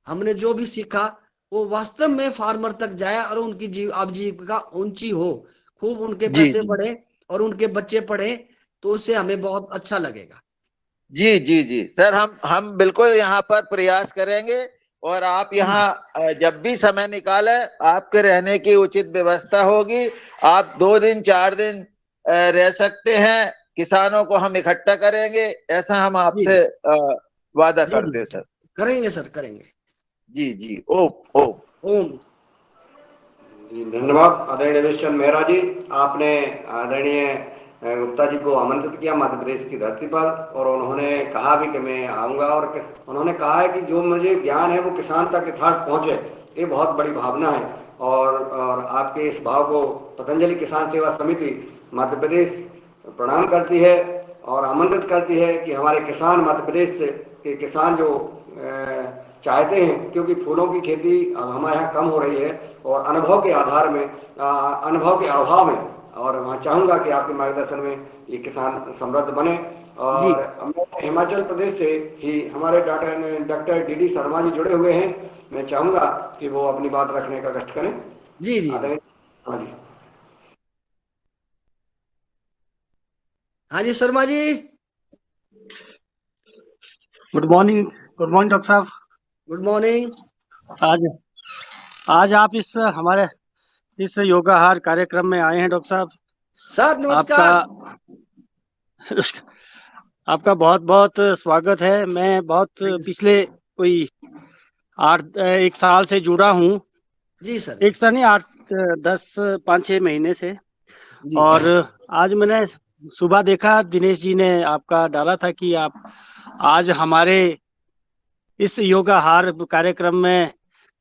हमने जो भी सीखा वो वास्तव में फार्मर तक जाए और उनकी आजीविका ऊंची हो, खूब उनके जी पैसे जी बढ़े और उनके बच्चे पढ़े, तो उससे हमें बहुत अच्छा लगेगा। जी जी जी सर, हम बिल्कुल यहाँ पर प्रयास करेंगे। और आप जी यहाँ जब भी समय निकाले, आपके रहने की उचित व्यवस्था होगी। आप 2 दिन 4 दिन रह सकते हैं। किसानों को हम इकट्ठा करेंगे, ऐसा हम जी आपसे वादा जी जी करते हैं सर। करेंगे सर, करेंगे। जी जी ओम ओम। ओम। जी धन्यवाद आदरणीय रमेश चंद्र मेहरा जी। आपने आदरणीय गुप्ता जी को आमंत्रित किया मध्य प्रदेश की धरती पर, और उन्होंने कहा भी कि मैं आऊँगा, और उन्होंने कहा है कि जो मुझे ज्ञान है वो किसान तक यथार्थ पहुँचे, ये बहुत बड़ी भावना है। और आपके इस भाव को पतंजलि किसान सेवा समिति मध्य प्रदेश प्रणाम करती है और आमंत्रित करती है कि हमारे किसान मध्य प्रदेश के किसान जो चाहते हैं, क्योंकि फूलों की खेती अब हमारे यहाँ कम हो रही है और अनुभव के आधार में, अनुभव के अभाव में, और मैं चाहूँगा कि आपके मार्गदर्शन में ये किसान समृद्ध बने। जी और मैं हिमाचल प्रदेश से ही हमारे डॉक्टर डी शर्मा जी जुड़े हुए हैं। मैं चाहूँगा कि वो अपनी बात रखने का कष्ट करें। जी जी जी। आदरणीय शर्मा जी। हाँ जी Sharma ji. Good morning good morning doctor साहब। Good morning. आज आज आप इस हमारे इस योगाहार कार्यक्रम में आए हैं डॉक्टर साहब। सर नमस्कार। आपका बहुत बहुत स्वागत है। मैं बहुत पिछले कोई 1 साल से जुड़ा हूँ। जी सर। 1 साल नहीं, 5-6 महीने से। जी। और आज मैंने सुबह देखा, दिनेश जी ने आपका डाला था कि आप आज हमारे इस योगाहार कार्यक्रम में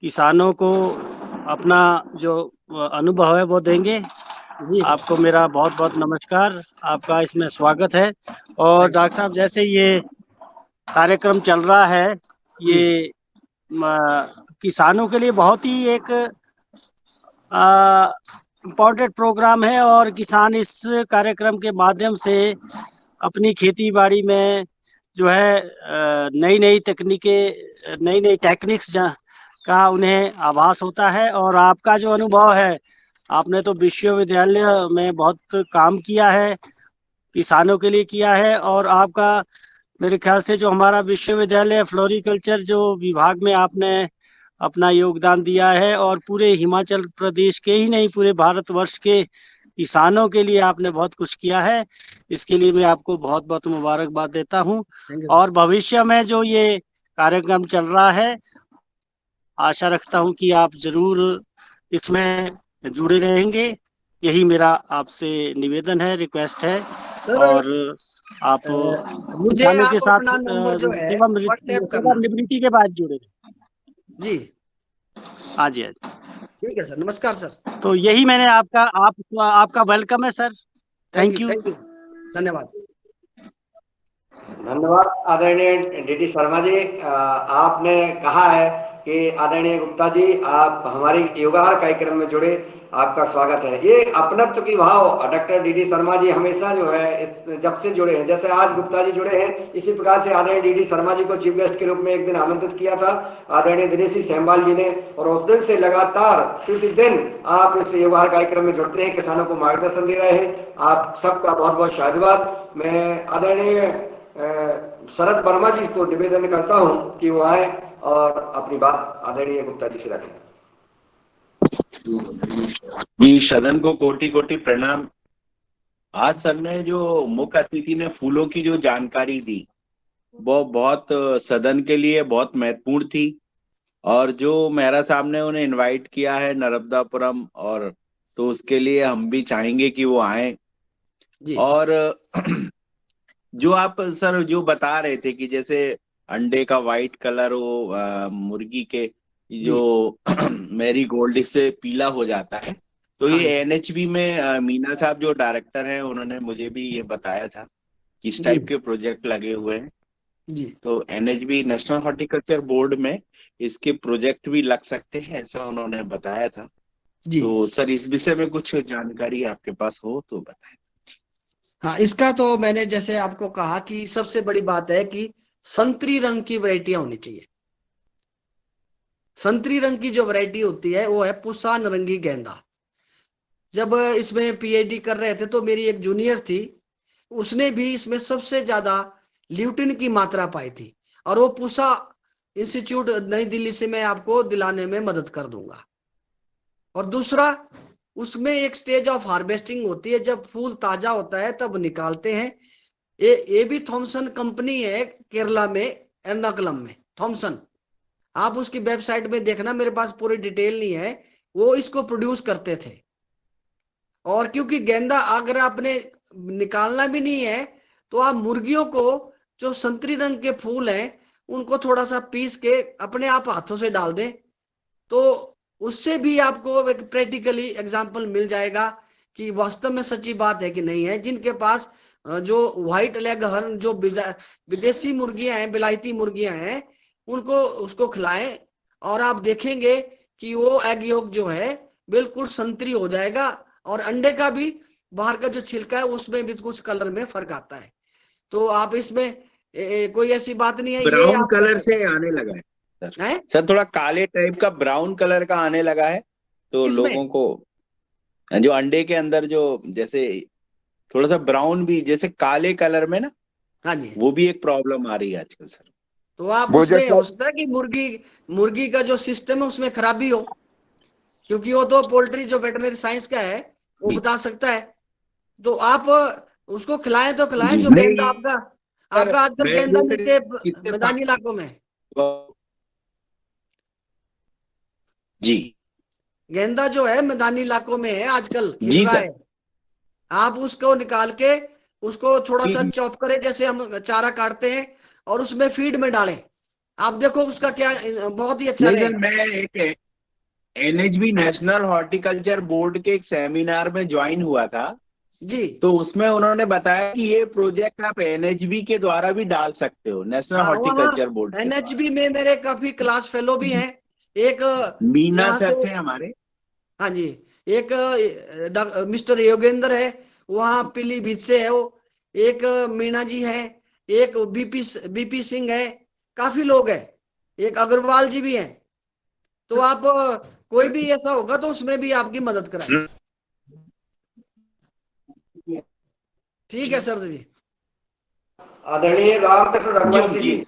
किसानों को अपना जो अनुभव है वो देंगे। जी सर। आपको मेरा बहुत बहुत नमस्कार, आपका इसमें स्वागत है। और डॉक्टर साहब, जैसे ये कार्यक्रम चल रहा है, ये किसानों के लिए बहुत ही एक इम्पोर्टेंट प्रोग्राम है, और किसान इस कार्यक्रम के माध्यम से अपनी खेती बाड़ी में जो है नई नई तकनीकें, नई नई टेक्निक्स का उन्हें आभास होता है। और आपका जो अनुभव है, आपने तो विश्वविद्यालय में बहुत काम किया है, किसानों के लिए किया है। और आपका मेरे ख्याल से जो हमारा विश्वविद्यालय फ्लोरिकल्चर जो विभाग में आपने अपना योगदान दिया है, और पूरे हिमाचल प्रदेश के ही नहीं, पूरे भारतवर्ष के किसानों के लिए आपने बहुत कुछ किया है। इसके लिए मैं आपको बहुत बहुत मुबारकबाद देता हूं। और भविष्य में जो ये कार्यक्रम चल रहा है, आशा रखता हूं कि आप जरूर इसमें जुड़े रहेंगे। यही मेरा आपसे निवेदन है, रिक्वेस्ट है। सर, और आप मुझे किसानों आप के साथ अपना नंबर जो है व्हाट्सएप करना। सेवानिवृत्ति के बाद जुड़े जी। हाँ जी, हाँ जी। ठीक है सर, नमस्कार सर। तो यही मैंने आपका वेलकम है सर। Thank you. धन्यवाद। धन्यवाद आदरणीय डीडी शर्मा जी। आपने कहा है कि आदरणीय गुप्ता जी आप हमारी योगाहार कार्यक्रम में जुड़े, आपका स्वागत है। ये अपनत्व की भाव डॉक्टर डीडी शर्मा जी हमेशा जो है इस जब से जुड़े हैं, जैसे आज गुप्ता जी जुड़े हैं, इसी प्रकार से आदरणीय डीडी शर्मा जी को चीफ गेस्ट के रूप में एक दिन आमंत्रित किया था आदरणीय दिनेश सेमवाल जी ने, और उस दिन से लगातार प्रतिदिन आप इस योगाहार कार्यक्रम में जुड़ते हैं, किसानों को मार्गदर्शन दे रहे हैं। आप सबका बहुत बहुत शाबाश। मैं आदरणीय शरद वर्मा जी को निवेदन करता हूं कि वो आए और अपनी बात आदरणीय गुप्ता जी से रखें। जी, सदन को कोटि कोटि प्रणाम। आज सर ने जो मुख्य अतिथि ने फूलों की जो जानकारी दी, वो बहुत सदन के लिए बहुत महत्वपूर्ण थी। और जो मेहरा साहब ने उन्हें इनवाइट किया है नर्मदापुरम, और तो उसके लिए हम भी चाहेंगे कि वो आए। और जो आप सर जो बता रहे थे कि जैसे अंडे का वाइट कलर वो मुर्गी के जो मैरी गोल्ड से पीला हो जाता है, तो ये एनएचबी में मीना साहब जो डायरेक्टर हैं, उन्होंने मुझे भी ये बताया था कि इस टाइप के प्रोजेक्ट लगे हुए हैं। जी। तो एनएचबी नेशनल हॉर्टिकल्चर बोर्ड में इसके प्रोजेक्ट भी लग सकते हैं, ऐसा उन्होंने बताया था। तो सर इस विषय में कुछ जानकारी आपके पास हो तो बताएं। हाँ, इसका तो मैंने जैसे आपको कहा कि सबसे बड़ी बात है कि संतरी रंग की वैरायटियां होनी चाहिए। संतरी रंग की जो वैरायटी होती है वो है पुसा नारंगी गेंदा। जब इसमें पीएचडी कर रहे थे तो मेरी एक जूनियर थी, उसने भी इसमें सबसे ज्यादा ल्यूटिन की मात्रा पाई थी, और वो पुसा इंस्टीट्यूट नई दिल्ली से मैं आपको दिलाने में मदद कर दूंगा। और दूसरा, उसमें एक स्टेज ऑफ हार्वेस्टिंग होती है, जब फूल ताजा होता है तब निकालते हैं। ये भी थॉमसन कंपनी है केरला में, एर्नाकुलम में थॉमसन। आप उसकी वेबसाइट में देखना, मेरे पास पूरी डिटेल नहीं है। वो इसको प्रोड्यूस करते थे। और क्योंकि गेंदा अगर आपने निकालना भी नहीं है तो आप मुर्गियों को जो संतरी रंग के फूल हैं उनको थोड़ा सा पीस के अपने आप हाथों से डाल दें, तो उससे भी आपको एक प्रैक्टिकली एग्जाम्पल मिल जाएगा कि वास्तव में सच्ची बात है कि नहीं है। जिनके पास जो व्हाइट लेग हर्न, जो विदेशी मुर्गियां हैं, बिलायती मुर्गियां हैं, उनको उसको खिलाएं, और आप देखेंगे कि वो एग योग जो है बिल्कुल संतरी हो जाएगा। और अंडे का भी बाहर का जो छिलका है उसमें भी कुछ कलर में फर्क आता है। तो आप इसमें कोई ऐसी बात नहीं है। ब्राउन कलर से आने लगा है सर, थोड़ा काले टाइप का ब्राउन कलर का आने लगा है। तो लोगों को जो अंडे के अंदर जो जैसे थोड़ा सा ब्राउन भी, जैसे काले कलर में ना, हाँ जी, वो भी एक प्रॉब्लम आ रही है आजकल सर। तो आप वो उसमें जैसा हो सकता है कि मुर्गी का जो सिस्टम है उसमें खराबी हो, क्योंकि वो तो पोल्ट्री जो वेटरनरी साइंस का है वो जी बता सकता है। तो आप उसको खिलाएं तो खिलाएं जी जो नहीं गेंदा आपका सर, आपका आजकल मैं गेंदा वो मिलते कितने मैदानी इलाकों में। जी गेंदा जो है मैदानी इलाकों में है, आजकल खिल जी रहा सर है। आप उसको निकाल के उसको थोड़ा सा जी चॉप करें, जैसे हम चारा काटते हैं, और उसमें फीड में डालें। आप देखो उसका क्या बहुत ही अच्छा नहीं सर, रहेगा। मैं एक एनएचबी नेशनल हॉर्टिकल्चर बोर्ड के एक सेमिनार में ज्वाइन हुआ था, जी तो उसमें उन्होंने बताया कि ये प्रोजेक्ट आप एनएचबी के द्वारा भी डाल सकते हो, नेशनल हाँ, वहाँ हॉर्टिकल्चर बोर्ड के द्वारा। एनएचबी में मेरे काफी क्लास फेलो भी हैं। एक मीना यहाँ से, सर थे हमारे। हाँ जी, एक मिस्टर योगेंद्र है, वहाँ पीलीभीत से है वो। एक मीना जी है, एक बीपी सिंह है, काफी लोग हैं। एक अग्रवाल जी भी हैं। तो आप कोई भी ऐसा होगा तो उसमें भी आपकी मदद कराएंगे। ठीक है सर जी। आदरणीय रामकृष्ण जी रघुवंशी जी जी,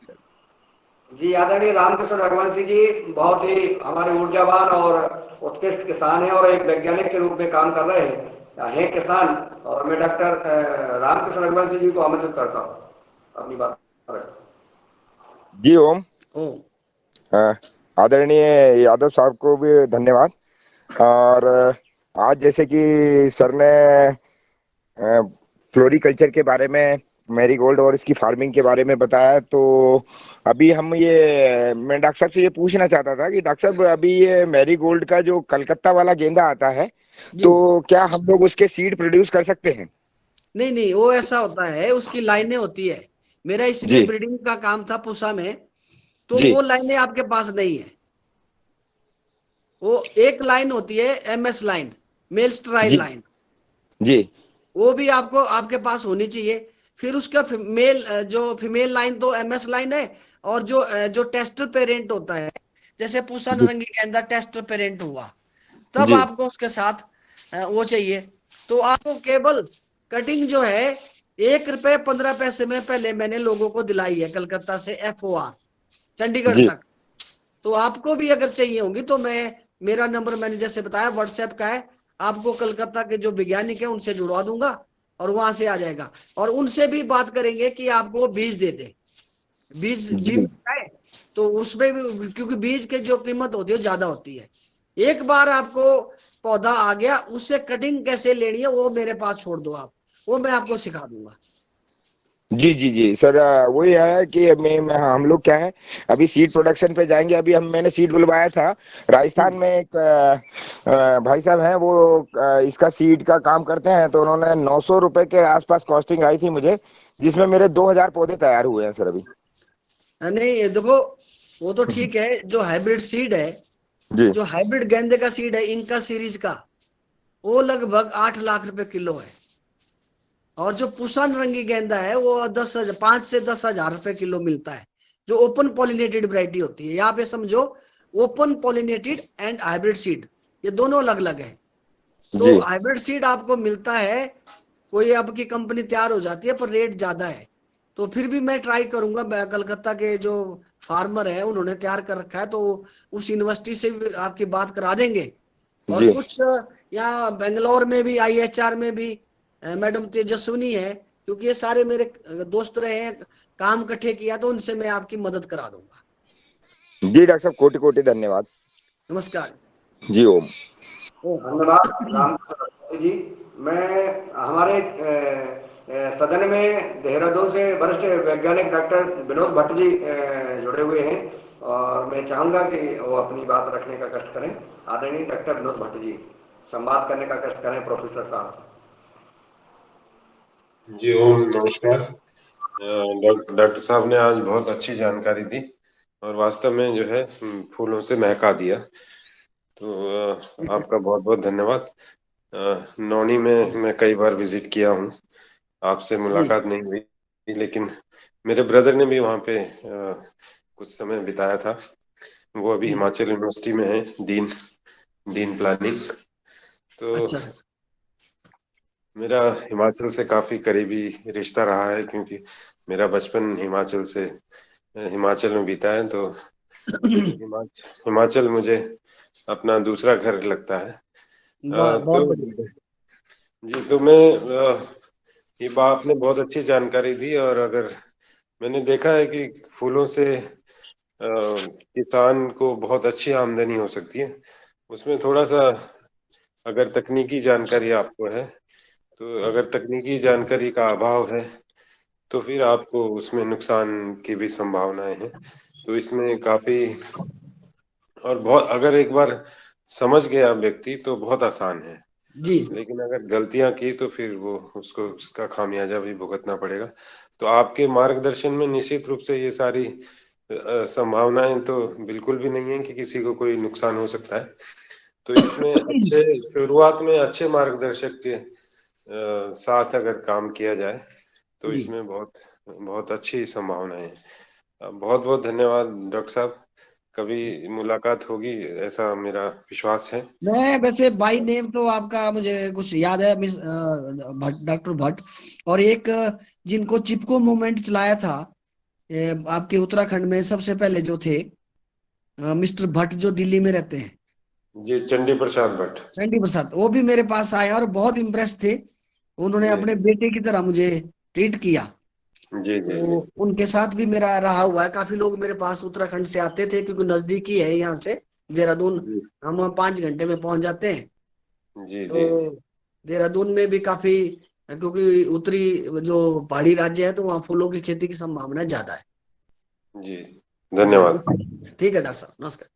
जी आदरणीय रामकृष्ण रघुवंशी जी बहुत ही हमारे ऊर्जावान और उत्कृष्ट किसान हैं और एक वैज्ञानिक के रूप में काम कर रहे हैं किसान। और मैं डॉक्टर रामकृष्ण रघुवंशी जी को आमंत्रित करता हूँ अपनी बात रखें। जी ओम। ओ हाँ, आदरणीय यादव साहब को भी धन्यवाद। और आज जैसे कि सर ने फ्लोरिकल्चर के बारे में, मैरीगोल्ड और इसकी फार्मिंग के बारे में बताया, तो अभी मैं डॉक्टर साहब से ये पूछना चाहता था कि डॉक्टर साहब, अभी ये मैरीगोल्ड का जो कलकत्ता वाला गेंदा आता है, जी, तो क्या हम लोग उसके सीड प्रोड्यूस कर सकते हैं? नहीं नहीं, वो ऐसा होता है, उसकी लाइनें होती है। मेरा इसलिए जी ब्रीडिंग का काम था पूसा में, तो जी वो लाइनें आपके पास नहीं है। वो एक लाइन होती है एमएस लाइन, मेल स्ट्राइल जी लाइन, जी वो भी आपको आपके पास होनी चाहिए। फिर उसका मेल जो फीमेल लाइन तो एमएस लाइन है, और जो टेस्टर पेरेंट होता है, जैसे पूसा जी नारंगी के अंदर टेस्टर पेरेंट हुआ, तब जी आपको उसके साथ वो चाहिए। तो आपको केबल कटिंग जो है 1 रुपए 15 पैसे में पहले मैंने लोगों को दिलाई है, कलकत्ता से FOR चंडीगढ़ जी तक। तो आपको भी अगर चाहिए होंगी तो मेरा नंबर मैंने जैसे बताया व्हाट्सएप का है। आपको कलकत्ता के जो वैज्ञानिक है उनसे जुड़वा दूंगा, और वहां से आ जाएगा। और उनसे भी बात करेंगे कि आपको बीज दे दे, बीज भी जी मिलता है। तो उसमें भी, क्योंकि बीज की जो कीमत होती है वो ज्यादा होती है। एक बार आपको पौधा आ गया, उससे कटिंग कैसे लेनी है वो मेरे पास छोड़ दो आप, वो मैं आपको सिखा दूंगा। जी जी जी सर, वही है कि हम लोग क्या है, अभी सीड प्रोडक्शन पे जाएंगे। अभी मैंने सीड बुलवाया था राजस्थान में। एक भाई साहब हैं, वो इसका सीड का काम करते हैं, तो उन्होंने 900 रुपए के आसपास कॉस्टिंग आई थी मुझे, जिसमें मेरे 2000 पौधे तैयार हुए हैं सर अभी। नहीं, ये देखो, वो तो ठीक है। जो हाइब्रिड सीड है, जी जो हाइब्रिड गेंदे का सीड है इनका सीरीज का, वो लगभग 8 लाख रुपए किलो है। और जो पुष्पन रंगी गेंदा है वो 5 से 10 हजार रुपए किलो मिलता है, जो ओपन पॉलिनेटेड वैरायटी होती है। यहाँ पे समझो, open pollinated and hybrid seed, ये दोनों अलग अलग है। तो जी हाइब्रिड सीड आपको मिलता है, कोई आपकी कंपनी तैयार हो जाती है, पर रेट ज्यादा है। तो फिर भी मैं ट्राई करूंगा। कलकत्ता के जो फार्मर है उन्होंने तैयार कर रखा है, तो उस यूनिवर्सिटी से भी आपकी बात करा देंगे। और जी कुछ यहाँ बेंगलोर में भी, IHR में भी मैडम तेजस्विनी है, क्योंकि ये सारे मेरे दोस्त रहे हैं, काम इकट्ठे किया, तो उनसे मैं आपकी मदद करा दूंगा। जी डॉक्टर साहब, कोटि कोटि धन्यवाद। नमस्कार। जी ओम। धन्यवाद रामकृष्ण जी। मैं हमारे सदन में देहरादून से वरिष्ठ वैज्ञानिक डॉक्टर विनोद भट्ट जी जुड़े हुए हैं, और मैं चाहूंगा कि वो अपनी बात रखने का कष्ट करें। आदरणीय डॉक्टर विनोद भट्ट जी संवाद करने का कष्ट करें प्रोफेसर साहब से। जी ओम, नमस्कार। डॉक्टर साहब ने आज बहुत अच्छी जानकारी दी और वास्तव में जो है फूलों से महका दिया। तो आपका बहुत बहुत धन्यवाद। नौनी में मैं कई बार विजिट किया हूँ, आपसे जी मुलाकात नहीं हुई, लेकिन मेरे ब्रदर ने भी वहाँ पे कुछ समय बिताया था। वो अभी जी, हिमाचल यूनिवर्सिटी में है, डीन प्लानिंग। तो अच्छा मेरा हिमाचल से काफी करीबी रिश्ता रहा है, क्योंकि मेरा बचपन हिमाचल से हिमाचल में बीता है, तो हिमाचल मुझे अपना दूसरा घर लगता है। बहुत तो बढ़िया। जी, तो मैं ये आपने बहुत अच्छी जानकारी दी, और अगर मैंने देखा है कि फूलों से किसान को बहुत अच्छी आमदनी हो सकती है। उसमें थोड़ा-सा अगर तकनीकी जानकारी आपको है, तो अगर तकनीकी जानकारी का अभाव है, तो फिर आपको उसमें नुकसान की भी संभावनाएँ हैं। तो इसमें काफ़ी, और बहुत, अगर एक बार समझ गया व्यक्ति तो बहुत आसान है। जी लेकिन अगर गलतियाँ की तो फिर वो उसको उसका खामियाजा भी भुगतना पड़ेगा। तो आपके मार्गदर्शन में निश्चित रूप से ये सारी संभावनाएँ तो बिल्कुल भी नहीं है कि किसी को कोई नुकसान हो सकता है। तो इसमें अच्छे शुरुआत में अच्छे मार्गदर्शक के साथ अगर काम किया जाए, तो जी। इसमें बहुत बहुत अच्छी संभावनाएँ हैं। बहुत-बहुत धन्यवाद डॉक्टर साहब। कभी मुलाकात होगी, ऐसा मेरा विश्वास है। मैं वैसे बाय नेम तो आपका मुझे कुछ याद है, मिस भट्ट, डॉक्टर भट्ट। और एक जिनको चिपको मूवमेंट चलाया था आपके उत्तराखंड में सबसे पहले जो थे, मिस्टर भट्ट, जो दिल्ली में रहते हैं, जी, चंडी प्रसाद भट्ट। चंडी प्रसाद, वो भी मेरे पास आए और बहुत इम्प्रेस थे। उन्होंने जी, अपने बेटे की तरह मुझे ट्रीट किया। जी, जी, जी। तो उनके साथ भी मेरा रहा हुआ है। काफी लोग मेरे पास उत्तराखंड से आते थे, क्योंकि नजदीकी है यहाँ से देहरादून। जी, हम 5 घंटे में पहुंच जाते हैं। जी, जी, तो देहरादून में भी काफी, क्योंकि उत्तरी जो पहाड़ी राज्य है, तो वहाँ फूलों की खेती की संभावना ज्यादा है। जी। जी धन्यवाद। ठीक है डॉक्टर साहब, नमस्कार।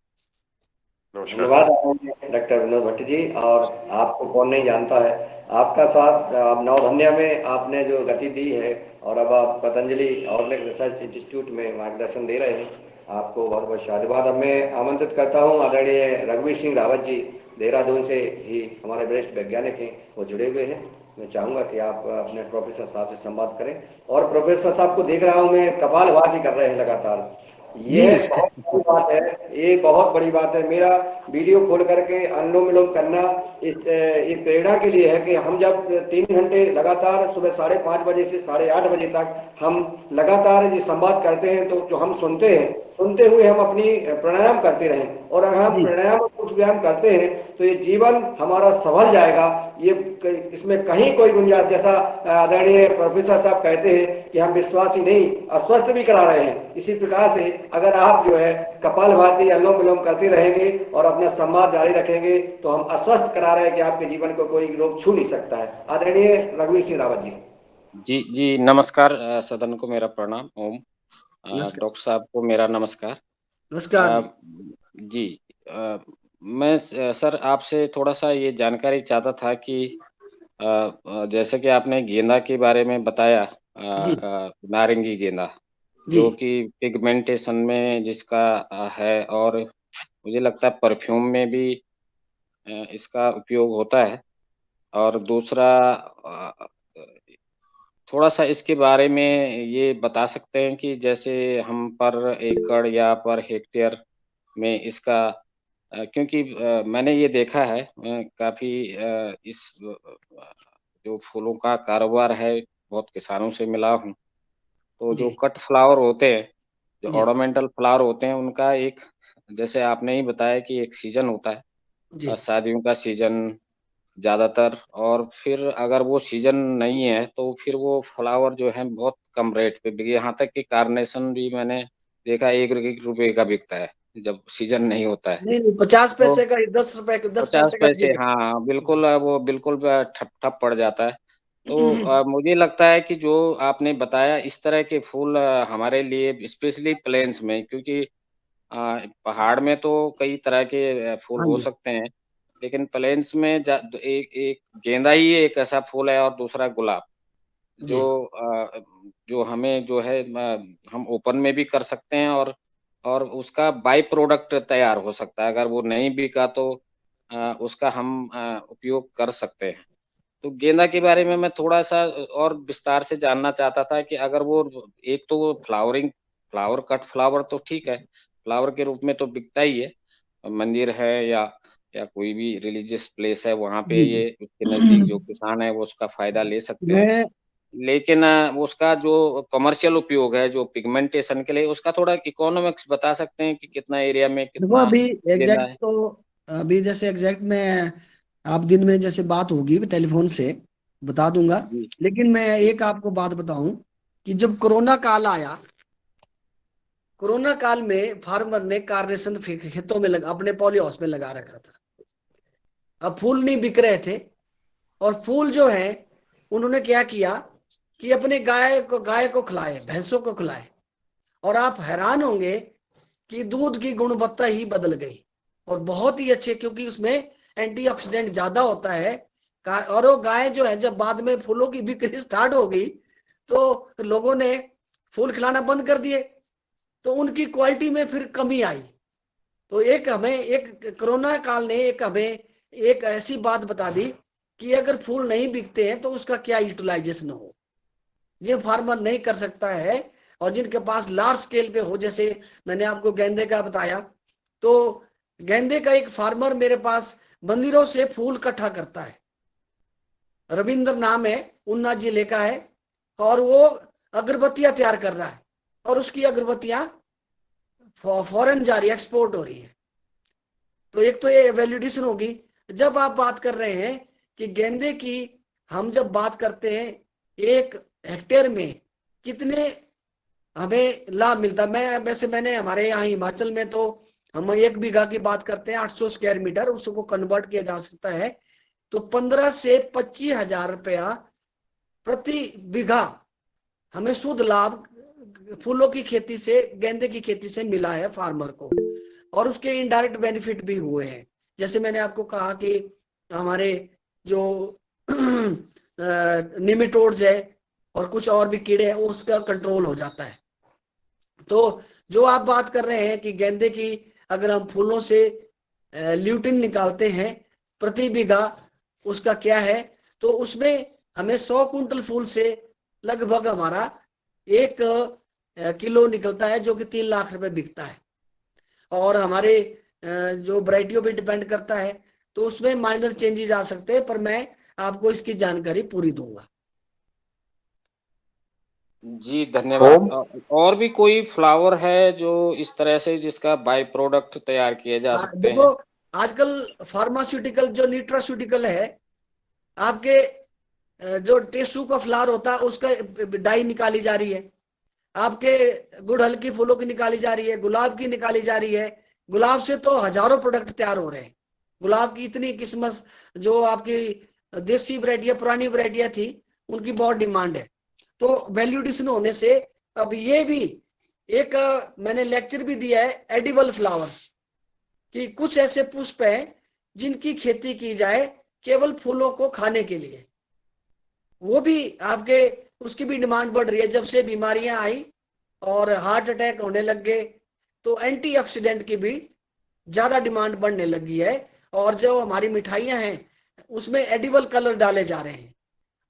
नमस्कार धन्यवाद सर। आपने डॉक्टर विनोद भट्ट जी। और आपको कौन नहीं जानता है, आपका साथ आप नवधन्या में आपने जो गति दी है, और अब आप पतंजलि ऑर्गेनिक रिसर्च इंस्टीट्यूट में मार्गदर्शन दे रहे हैं, आपको बहुत बहुत शाबाश। अब मैं आमंत्रित करता हूं आदरणीय रघुवीर सिंह रावत जी, देहरादून से ही हमारे वरिष्ठ वैज्ञानिक हैं, वो जुड़े हुए हैं। मैं चाहूँगा कि आप अपने प्रोफेसर साहब से संवाद करें। और प्रोफेसर साहब को देख रहा हूँ मैं, कपालभाति कर रहे हैं लगातार। जी यह बहुत बड़ी बात है, ये बहुत बड़ी बात है। मेरा वीडियो खोल करके अनुलोम विलोम करना ये प्रेरणा के लिए है कि हम जब 3 घंटे लगातार सुबह 5:30 बजे से 8:30 बजे तक हम लगातार ये संवाद करते हैं, तो जो हम सुनते हैं, सुनते हुए हम अपनी प्राणायाम करते रहें, और अगर हम जी प्राणायाम और कुछ व्यायाम करते हैं तो ये जीवन हमारा सफल जाएगा। ये इसमें कहीं कोई गुंजाइश, जैसा आदरणीय प्रोफेसर साहब कहते हैं कि हम विश्वास ही नहीं, अस्वस्थ भी करा रहे हैं। इसी प्रकार से अगर आप जो है कपालभाति अनुलोम विलोम करते रहेंगे और अपना संवाद जारी रखेंगे, तो हम अस्वस्थ करा रहे हैं कि आपके जीवन को कोई रोग छू नहीं सकता है। आदरणीय रघुवीर सिंह रावत जी। जी जी नमस्कार। सदन को मेरा प्रणाम। ओम। नमस्कार। डॉक्टर साहब को मेरा नमस्कार। नमस्कार अ, जी। जी। मैं सर आपसे थोड़ा सा ये जानकारी चाहता था कि जैसे कि आपने गेंदा के बारे में बताया, जी नारंगी गेंदा जी जो कि पिगमेंटेशन में जिसका है, और मुझे लगता है परफ्यूम में भी इसका उपयोग होता है। और दूसरा थोड़ा-सा इसके बारे में ये बता सकते हैं कि जैसे हम पर एकड़ या पर हेक्टेयर में इसका क्योंकि मैंने ये देखा है काफ़ी इस जो फूलों का कारोबार है, बहुत किसानों से मिला हूँ। तो जो जी कट फ्लावर होते हैं, जो जी ऑर्नामेंटल फ्लावर होते हैं, उनका एक जैसे आपने ही बताया कि एक सीज़न होता है। जी शादियों का सीज़न ज़्यादातर, और फिर अगर वो सीज़न नहीं है तो फिर वो फ्लावर जो है बहुत कम रेट पे बिके। यहाँ तक कि कार्नेशन भी मैंने देखा ₹1 का बिकता है जब सीज़न नहीं होता है। नहीं नहीं, 50 पैसे तो का, 10 रुपए का, 50 10 पैसे का पैसे, जी। हाँ, बिल्कुल वो बिल्कुल ठप ठप पड़ जाता है। तो मुझे लगता है कि जो आपने बताया इस तरह के फूल हमारे लिए स्पेशली प्लेन्स में, क्योंकि पहाड़ में तो कई तरह के फूल हाँ हो जी सकते हैं, लेकिन प्लेन्स में एक एक गेंदा ही एक ऐसा फूल है, और दूसरा गुलाब जो जी जो हमें जो है हम ओपन में भी कर सकते हैं, और उसका बाई प्रोडक्ट तैयार हो सकता है। अगर वो नहीं बिका तो उसका हम उपयोग कर सकते हैं। तो गेंदा के बारे में मैं थोड़ा-सा और विस्तार से जानना चाहता था कि अगर वो एक तो वो फ्लावर कट फ्लावर तो ठीक है, फ्लावर के रूप में तो बिकता ही है। मंदिर है या कोई भी रिलीजियस प्लेस है, वहाँ पे जी ये उसके नज़दीक जी। जो किसान है वो उसका फ़ायदा ले सकते मैं हैं। लेकिन उसका जो कमर्शियल उपयोग है, जो पिगमेंटेशन के लिए, उसका थोड़ा इकोनॉमिक्स बता सकते हैं कि कितना एरिया में देखो कितना अभी लेना एग्जैक्ट है? तो अभी जैसे एग्जैक्ट में आप दिन में जैसे बात होगी टेलीफोन से बता दूंगा। जी लेकिन मैं एक आपको बात बताऊं कि जब कोरोना काल आया, कोरोना काल में फार्मर ने कार्नेशन खेतों में लगा, अपने पॉली हाउस में लगा रखा था। अब फूल नहीं बिक रहे थे, और फूल जो है उन्होंने क्या किया कि अपने गाय को खिलाए, भैंसों को खिलाए, और आप हैरान होंगे कि दूध की गुणवत्ता ही बदल गई, और बहुत ही अच्छे, क्योंकि उसमें एंटीऑक्सीडेंट ज्यादा होता है। और वो गाय जो है जब बाद में फूलों की बिक्री स्टार्ट हो गई तो लोगों ने फूल खिलाना बंद कर दिए, तो उनकी क्वालिटी में फिर कमी आई। तो एक कोरोना काल ने एक हमें एक ऐसी बात बता दी कि अगर फूल नहीं बिकते हैं तो उसका क्या यूटिलाइजेशन हो, ये फार्मर नहीं कर सकता है। और जिनके पास लार्ज स्केल पे हो, जैसे मैंने आपको गेंदे का बताया, तो गेंदे का एक फार्मर मेरे पास मंदिरों से फूल इकट्ठा करता है, रविंद्र नाम है, उन्ना जिले का है, और वो अगरबत्तियां तैयार कर रहा है, और उसकी अगरबत्तियां फॉरेन जा रही है, एक्सपोर्ट हो रही है। तो एक तो ये वैल्यूडेशन होगी। जब आप बात कर रहे हैं कि गेंदे की, हम जब बात करते हैं एक हेक्टेयर में कितने हमें लाभ मिलता है, मैं वैसे मैंने हमारे यहाँ हिमाचल में तो हम 1 बीघा की बात करते हैं 800 स्क्वायर मीटर, उसको कन्वर्ट किया जा सकता है, तो 15 से 25 हजार रुपया प्रति बीघा हमें शुद्ध लाभ फूलों की खेती से, गेंदे की खेती से मिला है फार्मर को। और उसके इनडायरेक्ट बेनिफिट भी हुए हैं, जैसे मैंने आपको कहा कि हमारे जो निमेटोड्स है और कुछ और भी कीड़े हैं, उसका कंट्रोल हो जाता है। तो जो आप बात कर रहे हैं कि गेंदे की अगर हम फूलों से ल्यूटिन निकालते हैं प्रति बीघा, उसका क्या है, तो उसमें हमें 100 कुंटल फूल से लगभग हमारा 1 किलो निकलता है, जो कि 3 लाख रुपए बिकता है। और हमारे जो वैरायटियों पे डिपेंड करता है, तो उसमें माइनर चेंजेस आ सकते हैं, पर मैं आपको इसकी जानकारी पूरी दूंगा। जी धन्यवाद। ओम। और भी कोई फ्लावर है जो इस तरह से जिसका बाय प्रोडक्ट तैयार किए जा सकते देखो हैं? आजकल फार्मास्यूटिकल जो न्यूट्रास्यूटिकल है, आपके जो टिश्यू का फ्लावर होता है उसका डाई निकाली जा रही है, आपके गुड़हल की फूलों की निकाली जा रही है, गुलाब की निकाली जा रही है। गुलाब से तो हजारों प्रोडक्ट तैयार हो रहे हैं। गुलाब की इतनी किस्म, जो आपकी देसी वैरायटियां, पुरानी वैरायटियां थी, उनकी बहुत डिमांड है। तो वैल्यूडेशन होने से अब ये भी एक मैंने लेक्चर भी दिया है एडिबल फ्लावर्स, कि कुछ ऐसे पुष्प हैं जिनकी खेती की जाए केवल फूलों को खाने के लिए, वो भी आपके, उसकी भी डिमांड बढ़ रही है। जब से बीमारियां आई और हार्ट अटैक होने लग गए, तो एंटीऑक्सीडेंट की भी ज्यादा डिमांड बढ़ने लगी है। और जो हमारी मिठाइयां हैं उसमें एडिबल कलर डाले जा रहे हैं,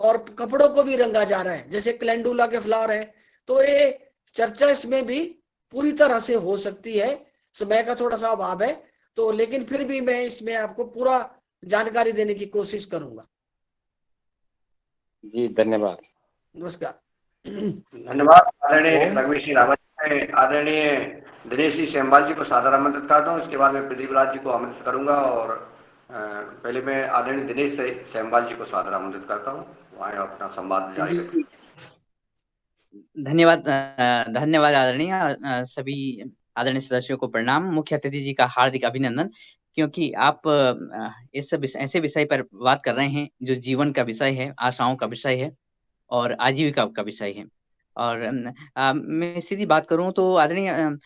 और कपड़ों को भी रंगा जा रहा है, जैसे कैलेंडुला के फ्लावर है। तो ये चर्चा इसमें भी पूरी तरह से हो सकती है, समय का थोड़ा सा अभाव है, तो लेकिन फिर भी मैं इसमें आपको पूरा जानकारी देने की कोशिश करूंगा। जी धन्यवाद। नमस्कार। धन्यवाद आदरणीय ओम। रघुवीर सिंह रावत जी। मैं आदरणीय दिनेश जी सेमवाल जी को सादर आमंत्रित करता हूँ। इसके बाद मैं प्रदीप राज जी को आमंत्रित करूंगा, और पहले मैं आदरणीय दिनेश सेमवाल जी को सादर आमंत्रित करता हूँ, वहाँ अपना संवाद जारी रखें। जी धन्यवाद। धन्यवाद आदरणीय। सभी आदरणीय सदस्यों को प्रणाम, मुख्य अतिथि जी का हार्दिक अभिनंदन, क्योंकि आप इस ऐसे विषय पर बात कर रहे हैं जो जीवन का विषय है, आशाओं का विषय है और आजीविका का विषय है। और मैं सीधी बात करूं तो आदरणीय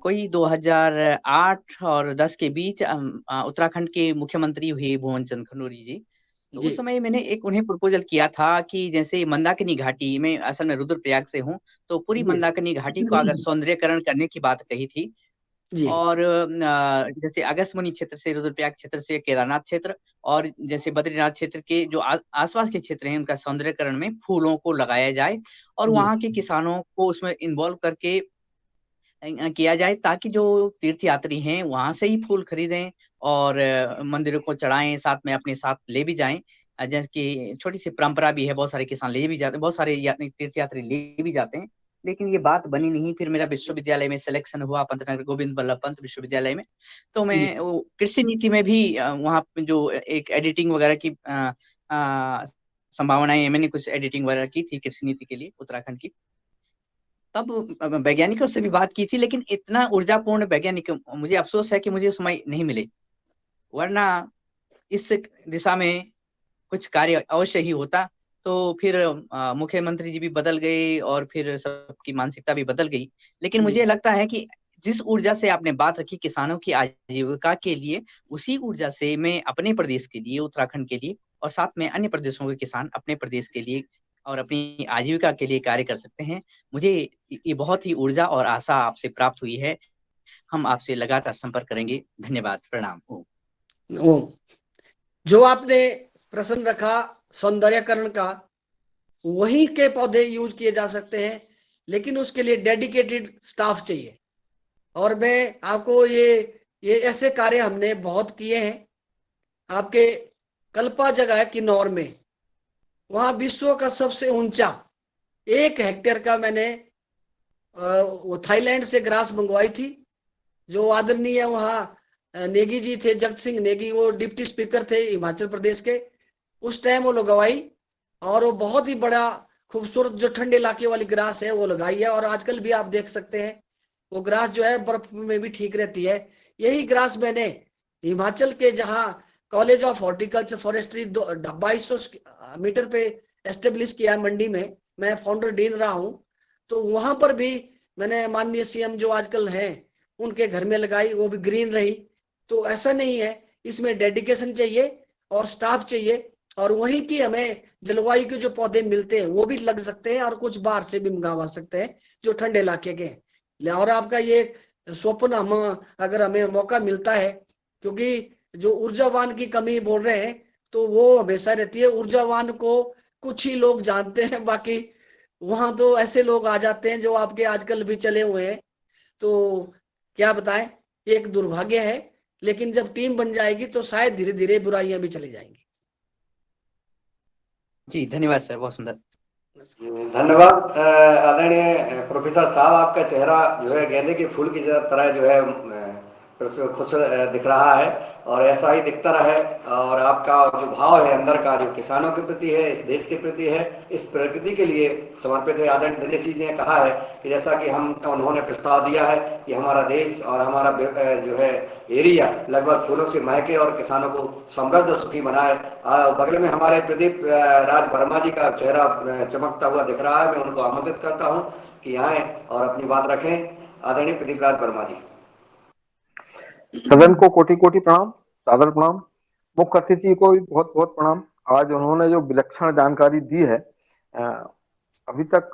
कोई 2008 और 10 के बीच उत्तराखंड के मुख्यमंत्री हुए भुवन चंद्र खंडूरी जी। तो जी उस समय मैंने एक उन्हें प्रपोजल किया था कि जैसे मंदाकिनी घाटी में, असल में रुद्रप्रयाग से हूँ, तो पूरी जी मंदाकिनी घाटी को अगर सौंदर्यकरण करने की बात कही थी, जी और जैसे अगस्त्यमुनि क्षेत्र से, रुद्रप्रयाग क्षेत्र से केदारनाथ क्षेत्र, और जैसे बद्रीनाथ क्षेत्र के जो आसपास के क्षेत्र हैं, उनका सौंदर्यकरण में फूलों को लगाया जाए और जी वहाँ के किसानों को उसमें इन्वॉल्व करके किया जाए, ताकि जो तीर्थयात्री हैं वहां से ही फूल खरीदें और मंदिरों को चढ़ाएं, साथ में अपने साथ ले भी जाएं। जैसे कि छोटी सी परंपरा भी है, बहुत सारे किसान ले भी जाते हैं, बहुत सारे तीर्थ यात्री ले भी जाते हैं, लेकिन ये बात बनी नहीं। फिर मेरा विश्वविद्यालय में सिलेक्शन हुआ, पंतनगर गोविंद बल्लभ पंत विश्वविद्यालय में। तो मैं वो कृषि नीति में भी वहाँ पे जो एक एडिटिंग वगैरह की संभावनाएं, मैंने कुछ एडिटिंग वगैरह की थी कृषि नीति के लिए उत्तराखंड की। तब वैज्ञानिकों से भी बात की थी, लेकिन इतना ऊर्जापूर्ण वैज्ञानिक मुझे अफसोस है कि मुझे उस समय नहीं मिले, वरना इस दिशा में कुछ कार्य अवश्य ही होता। तो फिर मुख्यमंत्री जी भी बदल गए और फिर सबकी मानसिकता भी बदल गई। लेकिन मुझे लगता है कि जिस ऊर्जा से आपने बात रखी किसानों की आजीविका के लिए, उसी ऊर्जा से मैं अपने प्रदेश के लिए, उत्तराखंड के लिए, और साथ में अन्य प्रदेशों के किसान अपने प्रदेश के लिए और अपनी आजीविका के लिए कार्य कर सकते हैं। मुझे ये बहुत ही ऊर्जा और आशा आपसे प्राप्त हुई है। हम आपसे लगातार संपर्क करेंगे। धन्यवाद, प्रणाम। ओम। जो आपने प्रश्न रखा सौंदर्यकरण का, वही के पौधे यूज किए जा सकते हैं, लेकिन उसके लिए डेडिकेटेड स्टाफ चाहिए। और मैं आपको ये ऐसे कार्य हमने बहुत किए हैं। आपके कल्पा जगह है किन्नौर में, वहां विश्व का सबसे ऊंचा 1 हेक्टेयर का मैंने वो थाईलैंड से ग्रास मंगवाई थी। जो आदरणीय वहाँ नेगी जी थे, जगत सिंह नेगी, वो डिप्टी स्पीकर थे हिमाचल प्रदेश के, उस टाइम वो लगवाई, और वो बहुत ही बड़ा खूबसूरत जो ठंडे इलाके वाली ग्रास है वो लगाई है। और आजकल भी आप देख सकते हैं वो ग्रास जो है बर्फ में भी ठीक रहती है। यही ग्रास मैंने हिमाचल के जहाँ college of horticulture forestry 2200 metre पे एस्टेब्लिश किया मंडी में, मैं फाउंडर डीन रहा हूँ। तो वहां पर भी मैंने माननीय सीएम जो आजकल हैं उनके घर में लगाई, वो भी ग्रीन रही। तो ऐसा नहीं है, इसमें डेडिकेशन चाहिए और स्टाफ चाहिए, और वहीं की हमें जलवायु के जो पौधे मिलते हैं वो भी लग सकते हैं, और कुछ बाहर से भी मंगवा सकते हैं जो ठंडे इलाके के हैं। और आपका ये स्वप्न हम अगर हमें मौका मिलता है, क्योंकि जो ऊर्जावान की कमी बोल रहे हैं तो वो हमेशा रहती है। ऊर्जावान को कुछ ही लोग जानते हैं, बाकी वहां तो ऐसे लोग आ जाते हैं जो आपके आजकल भी चले हुए हैं। तो क्या बताएं, एक दुर्भाग्य है, लेकिन जब टीम बन जाएगी तो शायद धीरे धीरे बुराइयां भी चली जाएंगी। जी धन्यवाद सर, बहुत सुंदर। धन्यवाद आदरणीय प्रोफेसर साहब। आपका चेहरा जो है गेंदे के फूल की तरह जो है खुश दिख रहा है, और ऐसा ही दिखता रहे। और आपका जो भाव है अंदर का, जो किसानों के प्रति है, इस देश के प्रति है, इस प्रकृति के लिए समर्पित है। आदरणीय दिनेश जी ने कहा है कि जैसा कि उन्होंने प्रस्ताव दिया है कि हमारा देश और हमारा जो है एरिया लगभग फूलों से महके और किसानों को समृद्ध सुखी बनाए। बगल में हमारे प्रदीप राज वर्मा जी का चेहरा चमकता हुआ दिख रहा है। मैं उनको आमंत्रित करता हूं कि आए और अपनी बात रखें। आदरणीय प्रदीप राज वर्मा जी। सदन को कोटि कोटि प्रणाम, सादर प्रणाम। मुख्य अतिथि को भी बहुत बहुत प्रणाम। आज उन्होंने जो विलक्षण जानकारी दी है, अभी तक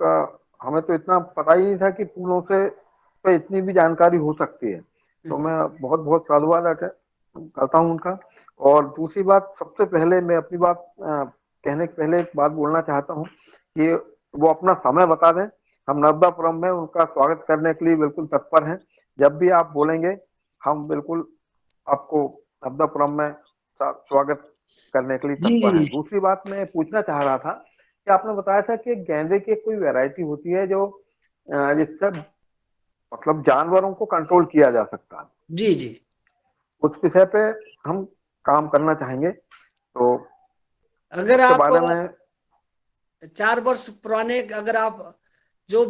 हमें तो इतना पता ही नहीं था कि फूलों से पे इतनी भी जानकारी हो सकती है। तो मैं बहुत बहुत साधुवाद करता हूँ उनका। और दूसरी बात, सबसे पहले मैं अपनी बात कहने के पहले एक बात बोलना चाहता हूँ कि वो अपना समय बता दें। हम नर्मदापुरम में उनका स्वागत करने के लिए बिल्कुल तत्पर हैं। जब भी आप बोलेंगे हम बिल्कुल आपको नर्मदापुरम में स्वागत करने के लिए तत्पर हैं। दूसरी बात मैं पूछना चाह रहा था कि आपने बताया था कि गेंदे की कोई वैरायटी होती है जो जिससे मतलब जानवरों को कंट्रोल किया जा सकता है। जी जी, उस विषय पे हम काम करना चाहेंगे। तो अगर आप बारे में 4 वर्ष पुराने, अगर आप जो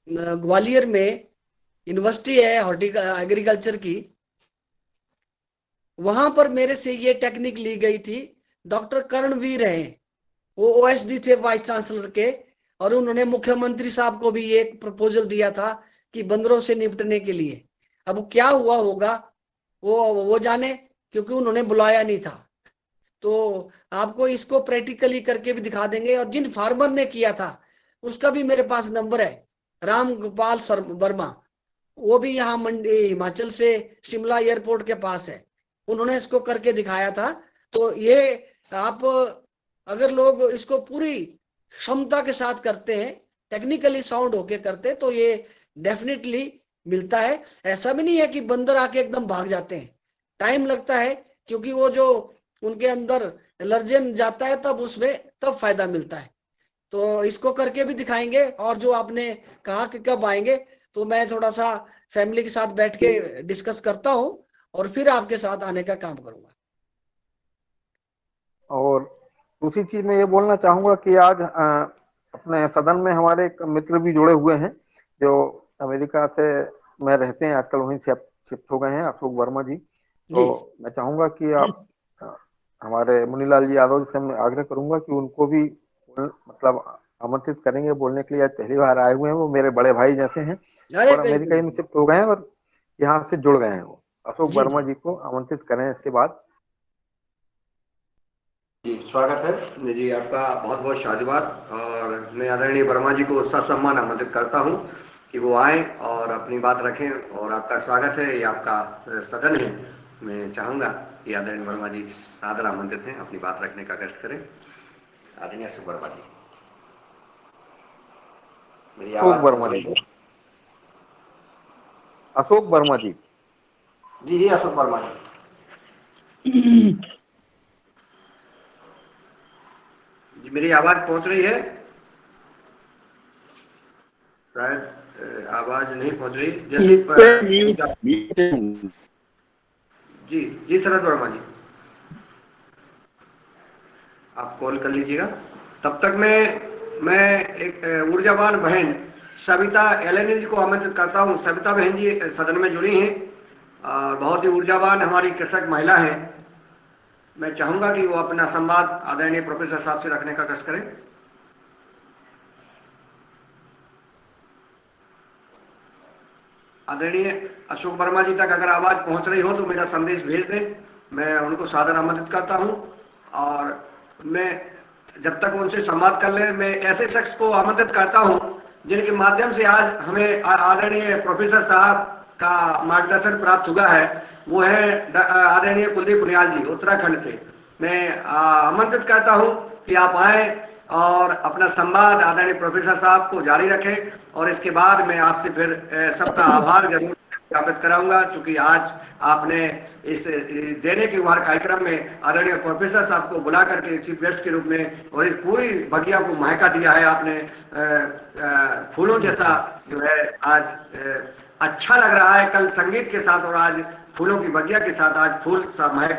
ग्वालियर में यूनिवर्सिटी है एग्रीकल्चर की, वहां पर मेरे से ये टेक्निक ली गई थी। डॉक्टर कर्णवीर हैं, वो ओएसडी थे वाइस चांसलर के, और उन्होंने मुख्यमंत्री साहब को भी एक प्रपोजल दिया था कि बंदरों से निपटने के लिए। अब क्या हुआ होगा वो जाने, क्योंकि उन्होंने बुलाया नहीं था। तो आपको इसको प्रैक्टिकली करके भी दिखा देंगे। और जिन फार्मर ने किया था उसका भी मेरे पास नंबर है, राम गोपाल वर्मा, वो भी यहाँ मंडी हिमाचल से शिमला एयरपोर्ट के पास है। उन्होंने इसको करके दिखाया था। तो ये आप अगर लोग इसको पूरी क्षमता के साथ करते हैं, टेक्निकली साउंड होके करते, तो ये डेफिनेटली मिलता है। ऐसा भी नहीं है कि बंदर आके एकदम भाग जाते हैं, टाइम लगता है, क्योंकि वो जो उनके अंदर एलर्जन जाता है तब फायदा मिलता है। तो इसको करके भी दिखाएंगे। और जो आपने कहा कि कब आएंगे, तो मैं थोड़ा सा फैमिली के साथ बैठ के डिस्कस करता हूँ और फिर आपके साथ आने का काम करूंगा। और दूसरी चीज मैं ये बोलना चाहूंगा कि आज अपने सदन में हमारे एक मित्र भी जुड़े हुए हैं जो अमेरिका से में रहते हैं, आजकल वहीं से शिफ्ट हो गए हैं, अशोक वर्मा जी। तो मैं चाहूंगा कि आप हमारे मुनीलाल जी यादव से मैं आग्रह करूंगा कि उनको भी मतलब आमंत्रित करेंगे बोलने के लिए। आज पहली बार आए हुए हैं, वो मेरे बड़े भाई जैसे हैं और अमेरिका में शिफ्ट हो गए हैं और यहाँ से जुड़ गए हैं। वो अशोक वर्मा जी को आमंत्रित करें इसके बाद। जी स्वागत है जी आपका, बहुत बहुत शादीबाद। और मैं आदरणीय वर्मा जी को ससम्मान आमंत्रित करता हूं कि वो आए और अपनी बात रखें। और आपका स्वागत है, ये आपका सदन है। मैं चाहूंगा कि आदरणीय वर्मा जी सादर आमंत्रित हैं, अपनी बात रखने का कष्ट करें। आदरणीय अशोक वर्मा जी, मेरी अशोक आवाज वर्मा पहुंच रही जी, है? अशोक वर्मा जी। जी जी अशोक वर्मा जी। जी मेरी आवाज पहुंच रही है? शायद आवाज नहीं पहुंच रही। जैसे जी जी शरद वर्मा जी, आप कॉल कर लीजिएगा। तब तक मैं एक ऊर्जावान बहन सविता एलेनी जी को आमंत्रित करता हूँ। सविता बहन जी सदन में जुड़ी हैं और बहुत ही ऊर्जावान हमारी कृषक महिला हैं। मैं चाहूंगा कि वो अपना संवाद आदरणीय प्रोफेसर साहब से रखने का कष्ट करें। आदरणीय अशोक वर्मा जी तक अगर आवाज पहुंच रही हो तो मेरा संदेश भेज दें, मैं उनको सादर आमंत्रित करता हूं। और मैं जब तक उनसे संवाद कर ले, मैं ऐसे शख्स को आमंत्रित करता हूं जिनके माध्यम से आज हमें आदरणीय प्रोफेसर साहब का मार्गदर्शन प्राप्त हुआ है। वो है आदरणीय कुलदीप पुनियाल जी उत्तराखंड से। मैं आमंत्रित करता हूं कि आप आए और अपना संवाद आदरणीय प्रोफेसर साहब को जारी रखें। और इसके बाद मैं आपसे फिर सबका आभार जरूर ज्ञापित कराऊंगा, क्योंकि आज आपने इस देने के उपहार कार्यक्रम में आदरणीय प्रोफेसर साहब को बुला करके चीफ गेस्ट के रूप में और इस पूरी बगिया को महका दिया है आपने। फूलों जैसा जो है आज अच्छा लग रहा है, कल संगीत के साथ और आज फूलों की बगिया के साथ आज फूल सा महक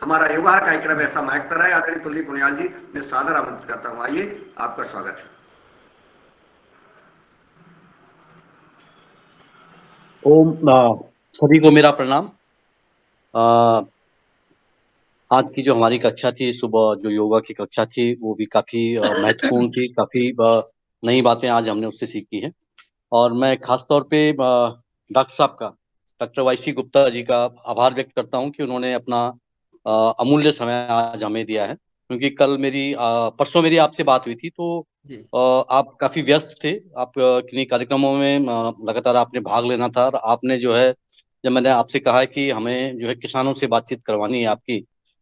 हमारा योगाहार कार्यक्रम ऐसा महकता रहा है। आदरणीय कुलदीप पुनियाल जी, मैं सादर आमंत्रित करता हूँ, आइए आपका स्वागत है। ओम सभी को मेरा प्रणाम। आज की जो हमारी कक्षा थी, सुबह जो योगा की कक्षा थी, वो भी काफी महत्वपूर्ण थी। काफी नई बातें आज हमने उससे सीखी हैं। और मैं खास तौर पे डॉक्टर साहब का, डॉक्टर वाईसी गुप्ता जी का आभार व्यक्त करता हूं कि उन्होंने अपना अमूल्य समय आज हमें दिया है। क्योंकि कल परसों मेरी आपसे बात हुई थी, तो आप काफी व्यस्त थे। आप किन्हीं कार्यक्रमों में लगातार आपने भाग लेना था। और आपने जो है, जब मैंने आपसे कहा कि हमें जो है किसानों से बातचीत करवानी है आपकी,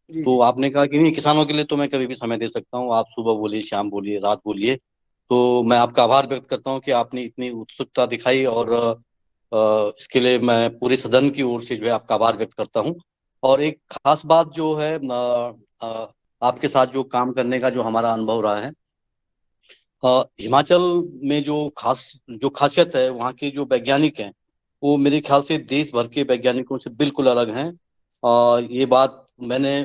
तो आपने कहा कि नहीं, किसानों के लिए तो मैं कभी भी समय दे सकता हूँ। आप सुबह बोलिए, शाम बोलिए, रात बोलिए। तो मैं आपका आभार व्यक्त करता हूँ कि आपने इतनी उत्सुकता दिखाई। और इसके लिए मैं पूरे सदन की ओर से जो है आपका आभार व्यक्त करता हूँ। और एक खास बात जो है, आपके साथ जो काम करने का जो हमारा अनुभव रहा है, हिमाचल में जो खासियत है, वहाँ के जो वैज्ञानिक हैं, वो मेरे ख्याल से देश भर के वैज्ञानिकों से बिल्कुल अलग हैं। ये बात मैंने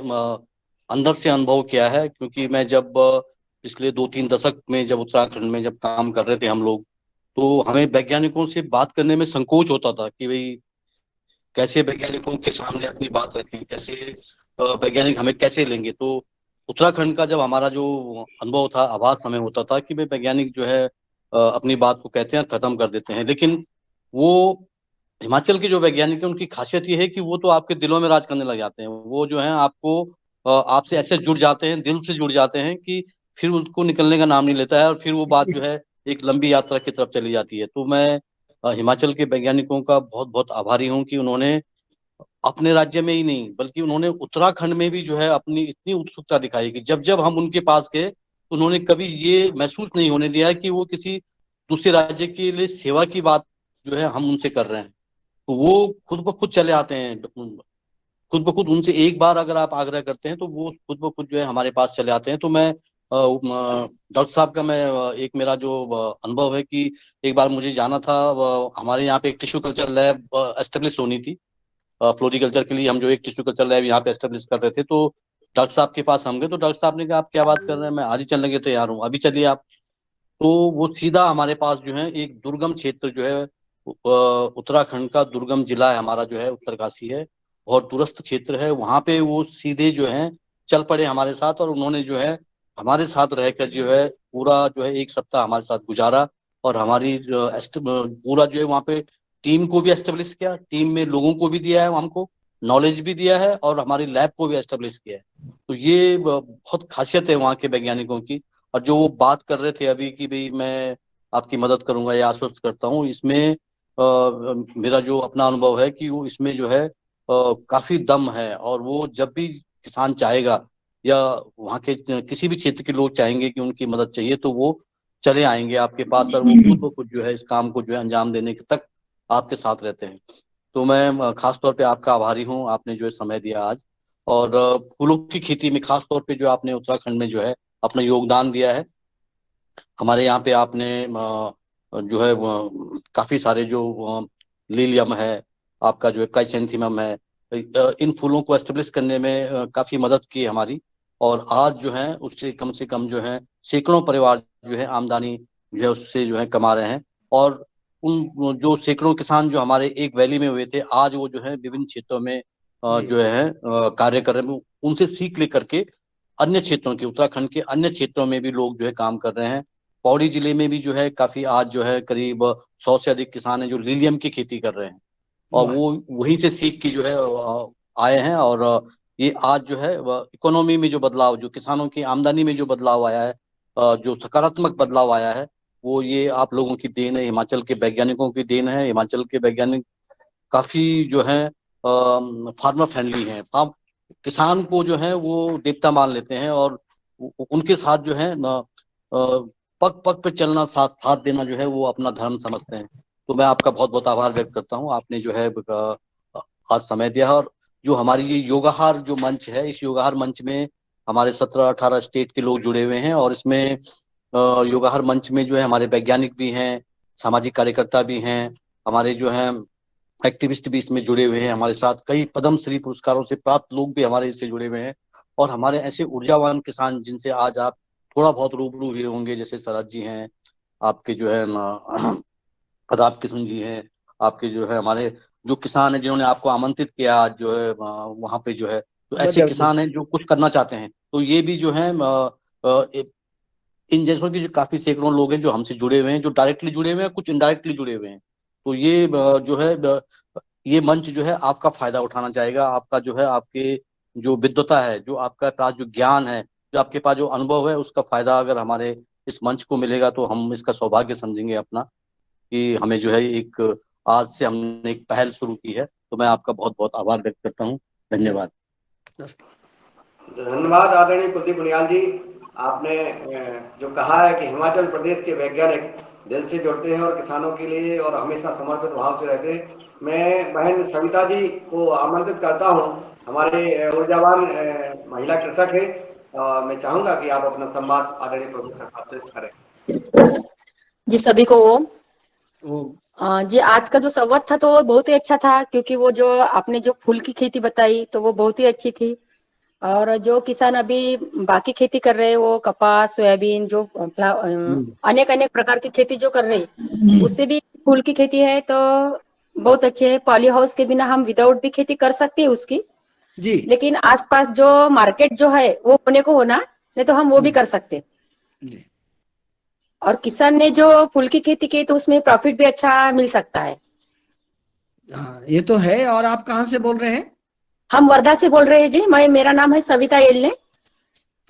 अंदर से अनुभव किया है। क्योंकि मैं जब पिछले 2-3 दशक में जब उत्तराखंड में जब काम कर रहे थे हम लोग, तो हमें वैज्ञानिकों से बात करने में संकोच होता था कि भाई कैसे वैज्ञानिकों के सामने अपनी बात रखें, कैसे वैज्ञानिक हमें कैसे लेंगे। तो उत्तराखंड का जब हमारा जो अनुभव था, आभास हमें होता था कि भाई वैज्ञानिक जो है अपनी बात को कहते हैं और खत्म कर देते हैं। लेकिन वो हिमाचल के जो वैज्ञानिक हैं, उनकी खासियत ये है कि वो तो आपके दिलों में राज करने लग जाते हैं। वो जो है आपको आपसे ऐसे जुड़ जाते हैं, दिल से जुड़ जाते हैं कि फिर उसको निकलने का नाम नहीं लेता है। और फिर वो बात जो है एक लंबी यात्रा की तरफ चली जाती है। तो मैं हिमाचल के वैज्ञानिकों का बहुत बहुत आभारी हूँ कि उन्होंने अपने राज्य में ही नहीं, बल्कि उन्होंने उत्तराखंड में भी जो है अपनी इतनी उत्सुकता दिखाई कि जब जब हम उनके पास गए, तो उन्होंने कभी ये महसूस नहीं होने दिया कि वो किसी दूसरे राज्य के लिए सेवा की बात जो है हम उनसे कर रहे हैं। तो वो खुद ब खुद चले आते हैं खुद ब खुद उनसे एक बार अगर आप आग्रह करते हैं तो वो खुद ब खुद जो है हमारे पास चले आते हैं। तो मैं डॉक्टर साहब का मैं एक मेरा जो अनुभव है कि एक बार मुझे जाना था, हमारे यहाँ पे एक टिश्यू कल्चर लैब एस्टेब्लिश होनी थी। फ्लोरिकल्चर के लिए हम जो एक टिश्यू कल्चर लैब यहाँ पे एस्टेब्लिश कर रहे थे, तो डॉक्टर साहब के पास हम गए। तो डॉक्टर साहब ने कहा आप क्या बात कर रहे हैं, मैं आज ही चलने के तैयार हूँ, अभी चलिए आप। तो वो सीधा हमारे पास जो है एक दुर्गम क्षेत्र जो है उत्तराखंड का दुर्गम जिला है हमारा, जो है उत्तरकाशी है, बहुत दूरस्थ क्षेत्र है। वहां पे वो सीधे जो है चल पड़े हमारे साथ, और उन्होंने जो है हमारे साथ रहकर जो है पूरा जो है 1 सप्ताह हमारे साथ गुजारा। और हमारी पूरा जो है वहाँ पे टीम को भी एस्टेब्लिश किया, टीम में लोगों को भी दिया है, हमको नॉलेज भी दिया है, और हमारी लैब को भी एस्टेब्लिश किया है। तो ये बहुत खासियत है वहाँ के वैज्ञानिकों की। और जो वो बात कर रहे थे अभी कि भाई मैं आपकी मदद करूंगा या आश्वस्त करता हूँ, इसमें मेरा जो अपना अनुभव है कि वो इसमें जो है काफी दम है। और वो जब भी किसान चाहेगा या वहाँ के किसी भी क्षेत्र के लोग चाहेंगे कि उनकी मदद चाहिए, तो वो चले आएंगे आपके पास, और वो खुद ब खुद जो है इस काम को जो है अंजाम देने तक आपके साथ रहते हैं। तो मैं खास तौर पे आपका आभारी हूँ, आपने जो है समय दिया आज। और फूलों की खेती में खास तौर पे जो आपने उत्तराखंड में जो है अपना योगदान दिया है। हमारे यहाँ पे आपने जो है काफी सारे जो लिलियम है, आपका जो है क्राइसैंथेमम है, इन फूलों को एस्टेब्लिश करने में काफी मदद की है हमारी। और आज जो है उससे कम से कम जो है सैकड़ों परिवार जो है आमदनी जो है उससे जो है कमा रहे हैं। और उन जो सैकड़ों किसान जो हमारे एक वैली में हुए थे, आज वो जो है विभिन्न क्षेत्रों में जो है कार्य कर रहे हैं। उनसे सीख लेकर के अन्य क्षेत्रों के, उत्तराखंड के अन्य क्षेत्रों में भी लोग जो है काम कर रहे हैं। पौड़ी जिले में भी जो है काफी आज जो है करीब 100 से अधिक किसान हैं जो लिलियम की खेती कर रहे हैं, और वो वहीं से सीख के जो है आए हैं। और ये आज जो है इकोनॉमी में जो बदलाव, जो किसानों की आमदनी में जो बदलाव आया है, जो सकारात्मक बदलाव आया है, वो ये आप लोगों की देन है, हिमाचल के वैज्ञानिकों की देन है। हिमाचल के वैज्ञानिक काफी जो है फार्मर फ्रेंडली हैं। किसान को जो है वो देवता मान लेते हैं, और उनके साथ जो है पग पग पे चलना, साथ देना जो है वो अपना धर्म समझते हैं। तो मैं आपका बहुत बहुत आभार व्यक्त करता हूँ, आपने जो है आज समय दिया। और जो हमारी ये योगाहार जो मंच है, इस योगाहार मंच में हमारे 17-18 स्टेट के लोग जुड़े हुए हैं। और इसमें योगाहार मंच में जो है हमारे वैज्ञानिक भी हैं, सामाजिक कार्यकर्ता भी हैं, हमारे जो हैं एक्टिविस्ट भी इसमें जुड़े हुए हैं हमारे साथ, कई पद्म श्री पुरस्कारों से प्राप्त लोग भी हमारे इससे जुड़े हुए हैं। और हमारे ऐसे ऊर्जावान किसान जिनसे आज आप थोड़ा बहुत रूबरू हुए होंगे, जैसे शरद जी हैं, आपके जो है प्रताप किशन जी हैं, आपके जो है हमारे जो किसान हैं जिन्होंने आपको आमंत्रित किया आज जो है वहां पे जो है, तो ऐसे किसान हैं जो कुछ करना चाहते हैं। तो ये भी जो है इन जैसों की जो काफी सैकड़ों लोग हैं जो हमसे जुड़े हुए हैं, जो डायरेक्टली जुड़े हुए हैं, कुछ इनडायरेक्टली जुड़े हुए हैं। तो ये जो है ये मंच जो है आपका फायदा उठाना चाहेगा। आपका जो है, आपके जो विद्वता है, जो आपका पास जो ज्ञान है, जो आपके पास जो अनुभव है, उसका फायदा अगर हमारे इस मंच को मिलेगा तो हम इसका सौभाग्य समझेंगे अपना, कि हमें जो है एक आज से हमने एक पहल शुरू की है। तो मैं आपका बहुत बहुत आभार व्यक्त करता हूँ। धन्यवाद। धन्यवाद आदरणीय कुलदीप बुनियाल जी। आपने जो कहा है कि हिमाचल प्रदेश के वैज्ञानिक दिल से जुड़ते हैं और किसानों के लिए और हमेशा समर्पित भाव से रहते हैं। मैं बहन सविता जी को आमंत्रित करता हूं, हमारे ऊर्जावान महिला कृषक है। मैं चाहूंगा कि आप अपना संवाद आदरणीय प्रोफेसर से करें। जी सभी को जी आज का जो संवाद था तो बहुत ही अच्छा था, क्योंकि वो जो आपने जो फूल की खेती बताई तो वो बहुत ही अच्छी थी। और जो किसान अभी बाकी खेती कर रहे हैं, वो कपास, सोयाबीन, जो अनेक अनेक प्रकार की खेती जो कर रहे हैं, उससे भी फूल की खेती है तो बहुत अच्छे है। पॉली हाउस के बिना हम विदाउट भी खेती कर सकते हैं उसकी जी, लेकिन आसपास जो मार्केट जो है वो होने को होना, नहीं तो हम वो भी कर सकते। और किसान ने जो फूल की खेती की तो उसमें प्रॉफिट भी अच्छा मिल सकता है। हाँ, ये तो है। और आप कहाँ से बोल रहे हैं? हम वर्धा से बोल रहे हैं जी। मेरा नाम है सविता येलने।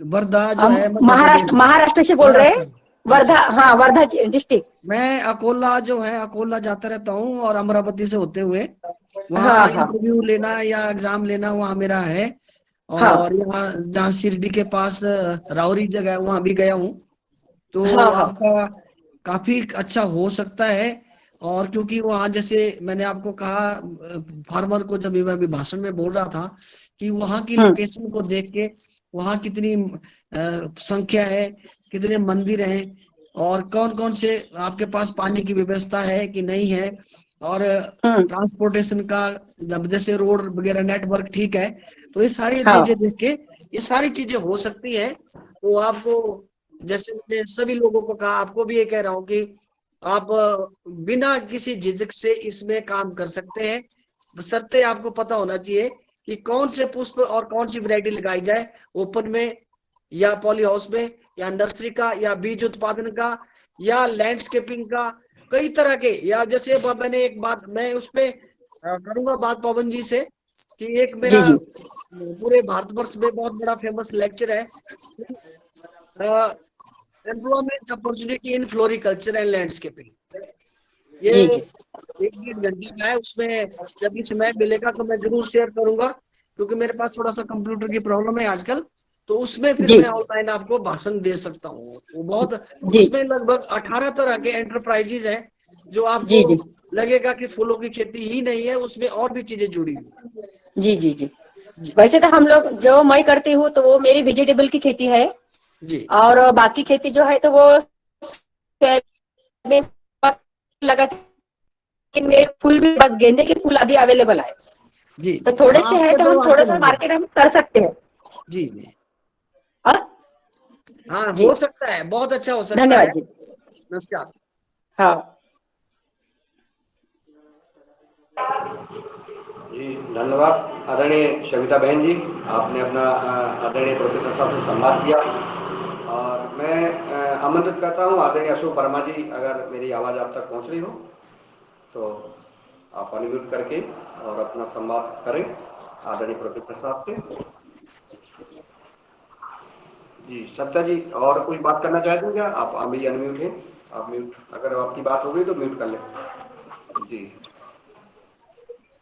वर्धा जो है महाराष्ट्र से बोल रहे हैं। वर्धा, हाँ वर्धा डिस्ट्रिक्ट। मैं अकोला जो है, अकोला जाता रहता हूँ, और अमरावती से होते हुए वहाँ इंटरव्यू लेना या एग्जाम लेना वहाँ मेरा है। और यहाँ जहाँ शिरडी के पास रावरी जगह है वहाँ भी गया हूँ। तो आपका काफी अच्छा हो सकता है। और क्योंकि वहाँ जैसे मैंने आपको कहा फार्मर को जब मैं अभी भाषण में बोल रहा था कि वहाँ की लोकेशन को देख के वहाँ कितनी संख्या है, कितने मंदिर हैं और कौन कौन से आपके पास पानी की व्यवस्था है कि नहीं है, और ट्रांसपोर्टेशन का जब जैसे रोड वगैरह नेटवर्क ठीक है, तो ये सारी चीजें देख के ये सारी चीजें हो सकती है। तो आपको जैसे मैंने सभी लोगों को कहा, आपको भी ये कह रहा हूँ कि आप बिना किसी झिझक से इसमें काम कर सकते हैं, बशर्ते आपको पता होना चाहिए कि कौन से पुष्प और कौन सी वैरायटी लगाई जाए, ओपन में या पॉली हाउस में या नर्सरी का या बीज उत्पादन का या लैंडस्केपिंग का, कई तरह के। या जैसे मैंने एक बात मैं उस पे करूंगा बात पवन जी से कि एक मेरा पूरे भारतवर्ष में बहुत बड़ा फेमस लेक्चर है, employment opportunity in floriculture and landscaping. ये 1-1.5 घंटे का है, उसमें जब समय मिलेगा तो मैं जरूर शेयर करूंगा, क्योंकि मेरे पास थोड़ा सा कंप्यूटर की प्रॉब्लम है आजकल, तो उसमें फिर मैं ऑनलाइन आपको भाषण दे सकता हूँ। वो बहुत उसमें लगभग 18 तरह के एंटरप्राइजेज हैं जो आपको लगेगा कि फूलों की खेती ही नहीं है, उसमें और भी चीजें जुड़ी हुई। जी जी जी वैसे तो हम लोग जो मैं करती हूँ तो वो मेरी वेजिटेबल की खेती है जी, और बाकी खेती जो है तो वो लगा कि मेरे फूल भी बस गेंदे के फूल अभी अवेलेबल है जी, तो थोड़े से है तो हम थोड़ा सा मार्केट हम कर सकते हैं। जी जी हाँ जी। हो सकता है, बहुत अच्छा हो सकता है। धन्यवाद जी। नमस्कार। हाँ जी धन्यवाद आदरणीय सविता बहन जी, आपने अपना आदरणीय प्रोफेसर साहब से संवाद किया। और मैं आमंत्रित करता हूँ आदरणीय अशोक वर्मा जी, अगर मेरी आवाज़ आप तक पहुँच रही हो तो आप अनम्यूट करके और अपना संवाद करें आदरणीय प्रोफेसर साहब से। जी सत्ता जी, और कुछ बात करना चाहते हैं क्या? आप अभी अनम्यूट हैं, आप म्यूट, अगर आपकी बात हो गई तो म्यूट कर लें। जी,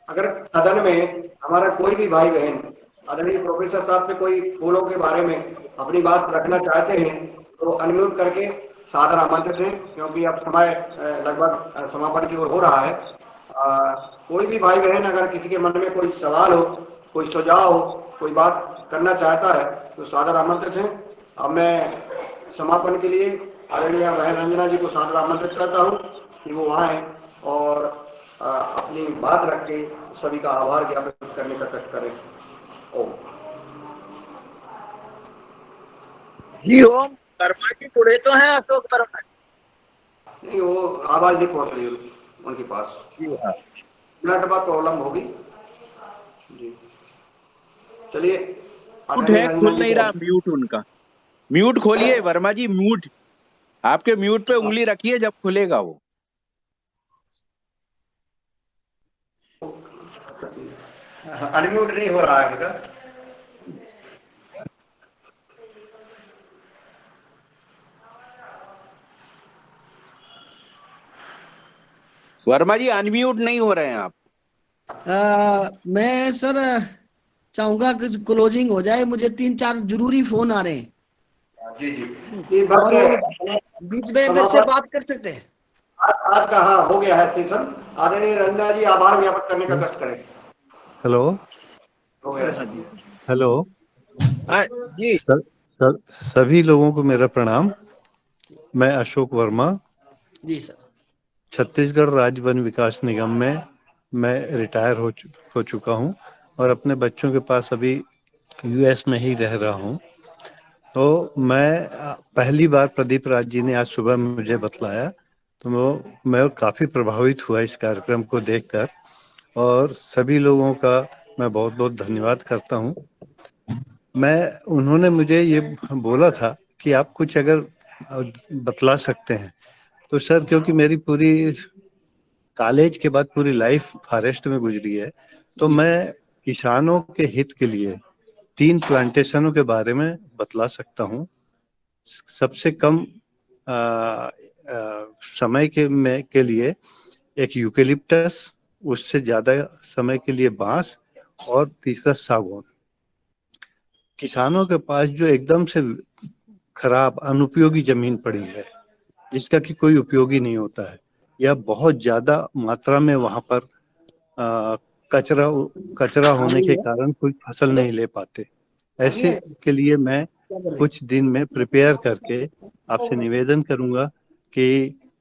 अगर सदन में हमारा कोई भी भाई बहन आदरणीय प्रोफेसर साहब से कोई फूलों के बारे में अपनी बात रखना चाहते हैं तो अनम्यूट करके सादर आमंत्रित हैं, क्योंकि अब समय लगभग समापन की ओर हो रहा है। कोई भी भाई बहन अगर किसी के मन में कोई सवाल हो, कोई सुझाव हो, कोई बात करना चाहता है तो सादर आमंत्रित हैं। अब मैं समापन के लिए आदरणीय बहन रंजना जी को सादर आमंत्रित करता हूँ कि वो आए और अपनी बात रख के सभी का आभार ज्ञापित करने का कष्ट करें। ओम जी ओम। वर्मा जी जुड़े तो हैं अशोक वर्मा? नहीं, वो आवाज नहीं पहुंच रही उनके पास, नेटवर्क प्रॉब्लम होगी। जी चलिए, म्यूट है, खुल नहीं रहा म्यूट उनका। म्यूट खोलिए वर्मा जी, म्यूट, आपके म्यूट पे उंगली रखिए, जब खुलेगा वो। अनम्यूट नहीं हो रहा है उनका। वर्मा जी अनम्यूट नहीं हो रहे हैं आप। मैं सर चाहूंगा कि क्लोजिंग हो जाए, मुझे 3-4 जरूरी फोन आ रहे हैं। जी जी, और बीच में मेरे से बात कर सकते हैं। आज का हाँ हो गया है सेशन। आदरणीय रंजना जी आभार ज्ञापित करने का कष्ट करें। हेलो हो गया सर। हेलो जी सभी लोगों को मेरा प्रणाम। मैं अशोक वर्मा, जी सर, छत्तीसगढ़ राज्य वन विकास निगम में मैं रिटायर हो चुका हूँ और अपने बच्चों के पास अभी यूएस में ही रह रहा हूँ। तो मैं पहली बार प्रदीप राज जी ने आज सुबह मुझे बतलाया तो मैं काफ़ी प्रभावित हुआ इस कार्यक्रम को देखकर, और सभी लोगों का मैं बहुत बहुत धन्यवाद करता हूँ। उन्होंने मुझे ये बोला था कि आप कुछ अगर बतला सकते हैं तो सर, क्योंकि मेरी पूरी कॉलेज के बाद पूरी लाइफ फॉरेस्ट में गुजरी है, तो मैं किसानों के हित के लिए 3 प्लांटेशनों के बारे में बतला सकता हूँ। सबसे कम समय के लिए एक यूकेलिप्टस, उससे ज्यादा समय के लिए बांस, और तीसरा सागौन। किसानों के पास जो एकदम से खराब अनुपयोगी जमीन पड़ी है जिसका कि कोई उपयोगी नहीं होता है, या बहुत ज्यादा मात्रा में वहां पर कचरा होने के कारण कोई फसल नहीं ले पाते। ऐसे के लिए मैं कुछ दिन में प्रिपेयर करके आपसे निवेदन करूंगा कि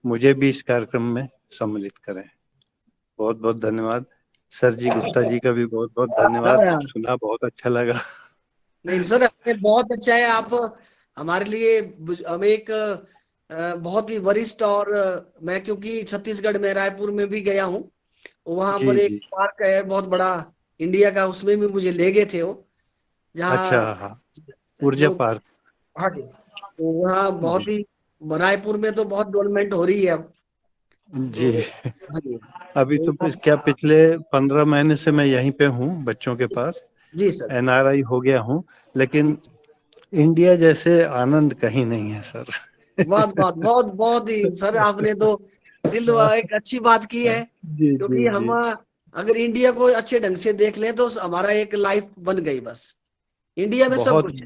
मुझे भी इस कार्यक्रम में सम्मिलित करें। बहुत बहुत धन्यवाद। सर जी, गुप्ता जी का भी बहुत बहुत धन्यवाद। सुना, बहुत अच्छा लगा। नहीं सर, बहुत अच्छा है। आप हमारे लिए हम एक बहुत ही वरिष्ठ, और मैं क्योंकि छत्तीसगढ़ में रायपुर में भी गया हूँ, वहां पर एक पार्क है बहुत बड़ा इंडिया का, उसमें भी मुझे ले गए थे वो, अच्छा, जहाँ हाँ, ऊर्जा पार्क। हाँ जी, तो वहाँ बहुत ही, रायपुर में तो बहुत डेवलपमेंट हो रही है अब जी। अभी तो क्या पिछले 15 महीने से मैं यहीं पे हूँ बच्चों के पास। जी सर। NRI हो गया हूँ, लेकिन इंडिया जैसे आनंद कहीं नहीं है सर। बहुत बहुत बहुत बहुत ही सर, आपने तो दिल एक अच्छी बात की है, जी, क्योंकि हम अगर इंडिया को अच्छे ढंग से देख लें तो हमारा एक लाइफ बन गई बस। इंडिया में सब कुछ है।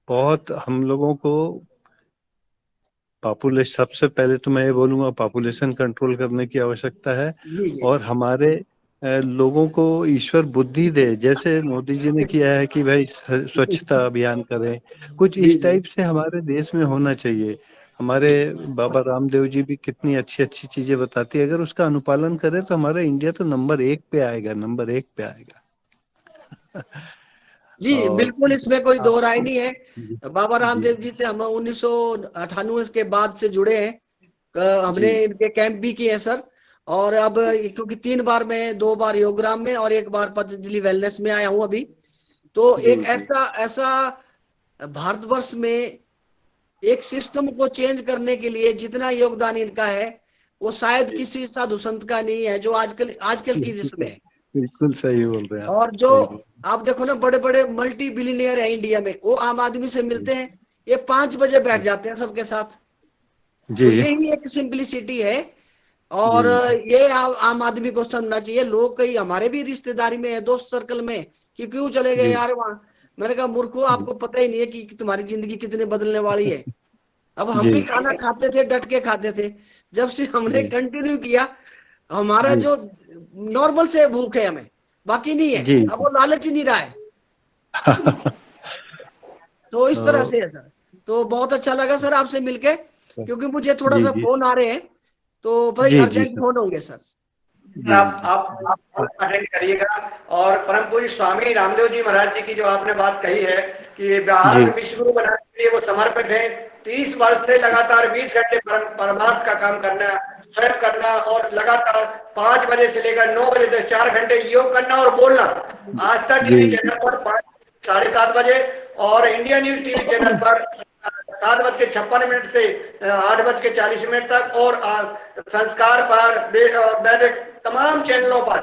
बहुत हम लोगों को पॉपुलेशन, सबसे पहले तो मैं ये बोलूंगा, पॉपुलेशन कंट्रोल करने की आवश्यकता है। और हमारे लोगों को ईश्वर बुद्धि दे, जैसे मोदी जी ने किया है कि भाई स्वच्छता अभियान करें, कुछ इस टाइप से हमारे देश में होना चाहिए। हमारे बाबा रामदेव जी भी कितनी अच्छी अच्छी चीजें बताती है, अगर उसका अनुपालन करें तो हमारा इंडिया तो नंबर 1 पे आएगा, नंबर 1 पे आएगा। जी बिल्कुल, इसमें कोई दो राय नहीं है। बाबा रामदेव जी से हम 1998 के बाद से जुड़े हैं, हमने इनके कैंप भी किए हैं सर। और अब क्योंकि 3 बार मैं, 2 बार योगराम में और 1 बार पतंजलि वेलनेस में आया हूं अभी, तो एक ऐसा भारतवर्ष में एक सिस्टम को चेंज करने के लिए जितना योगदान इनका है, वो शायद किसी साधु संत का नहीं है, जो आजकल की जिसमें है। बिल्कुल सही बोल रहे हैं आप। और जो आप देखो ना, बड़े बड़े मल्टी बिलियनियर है इंडिया में, वो आम आदमी से मिलते हैं, ये 5 बजे बैठ जाते हैं सबके साथ। तो यही एक सिंपलिसिटी है, और ये आम आदमी को समझना चाहिए। लोग कई हमारे भी रिश्तेदारी में है, दोस्त सर्कल में, कि क्यों चले गए यार वहां। मैंने कहा मूर्खो, आपको पता ही नहीं है कि तुम्हारी जिंदगी कितने बदलने वाली है। अब हम भी खाना खाते थे, डट के खाते थे, जब से हमने कंटिन्यू किया, हमारा जो नॉर्मल से भूख है हमें, बाकी नहीं है, अब वो लालच ही नहीं रहा है। तो इस तरह से है सर। तो बहुत अच्छा लगा सर आपसे मिलके, क्योंकि मुझे थोड़ा सा फोन आ रहे हैं, तो भाई अर्जेंट फोन होंगे सर। आप अटेंड करिएगा। और परम पूज्य स्वामी रामदेव जी महाराज जी की जो आपने बात कही है कि बिहार में विश्व गुरु बनाने के लिए वो समर्पित है, 30 वर्ष से लगातार 20 घंटे परमार्थ का काम करना, स्वयं करना, और लगातार 5 बजे से लेकर 9 बजे तक 4 घंटे योग करना और बोलना। आस्था टीवी चैनल पर 7:30 बजे और इंडिया न्यूज टीवी चैनल पर 7:56 से 8:40 तक, और संस्कार पर, वैदिक तमाम चैनलों पर।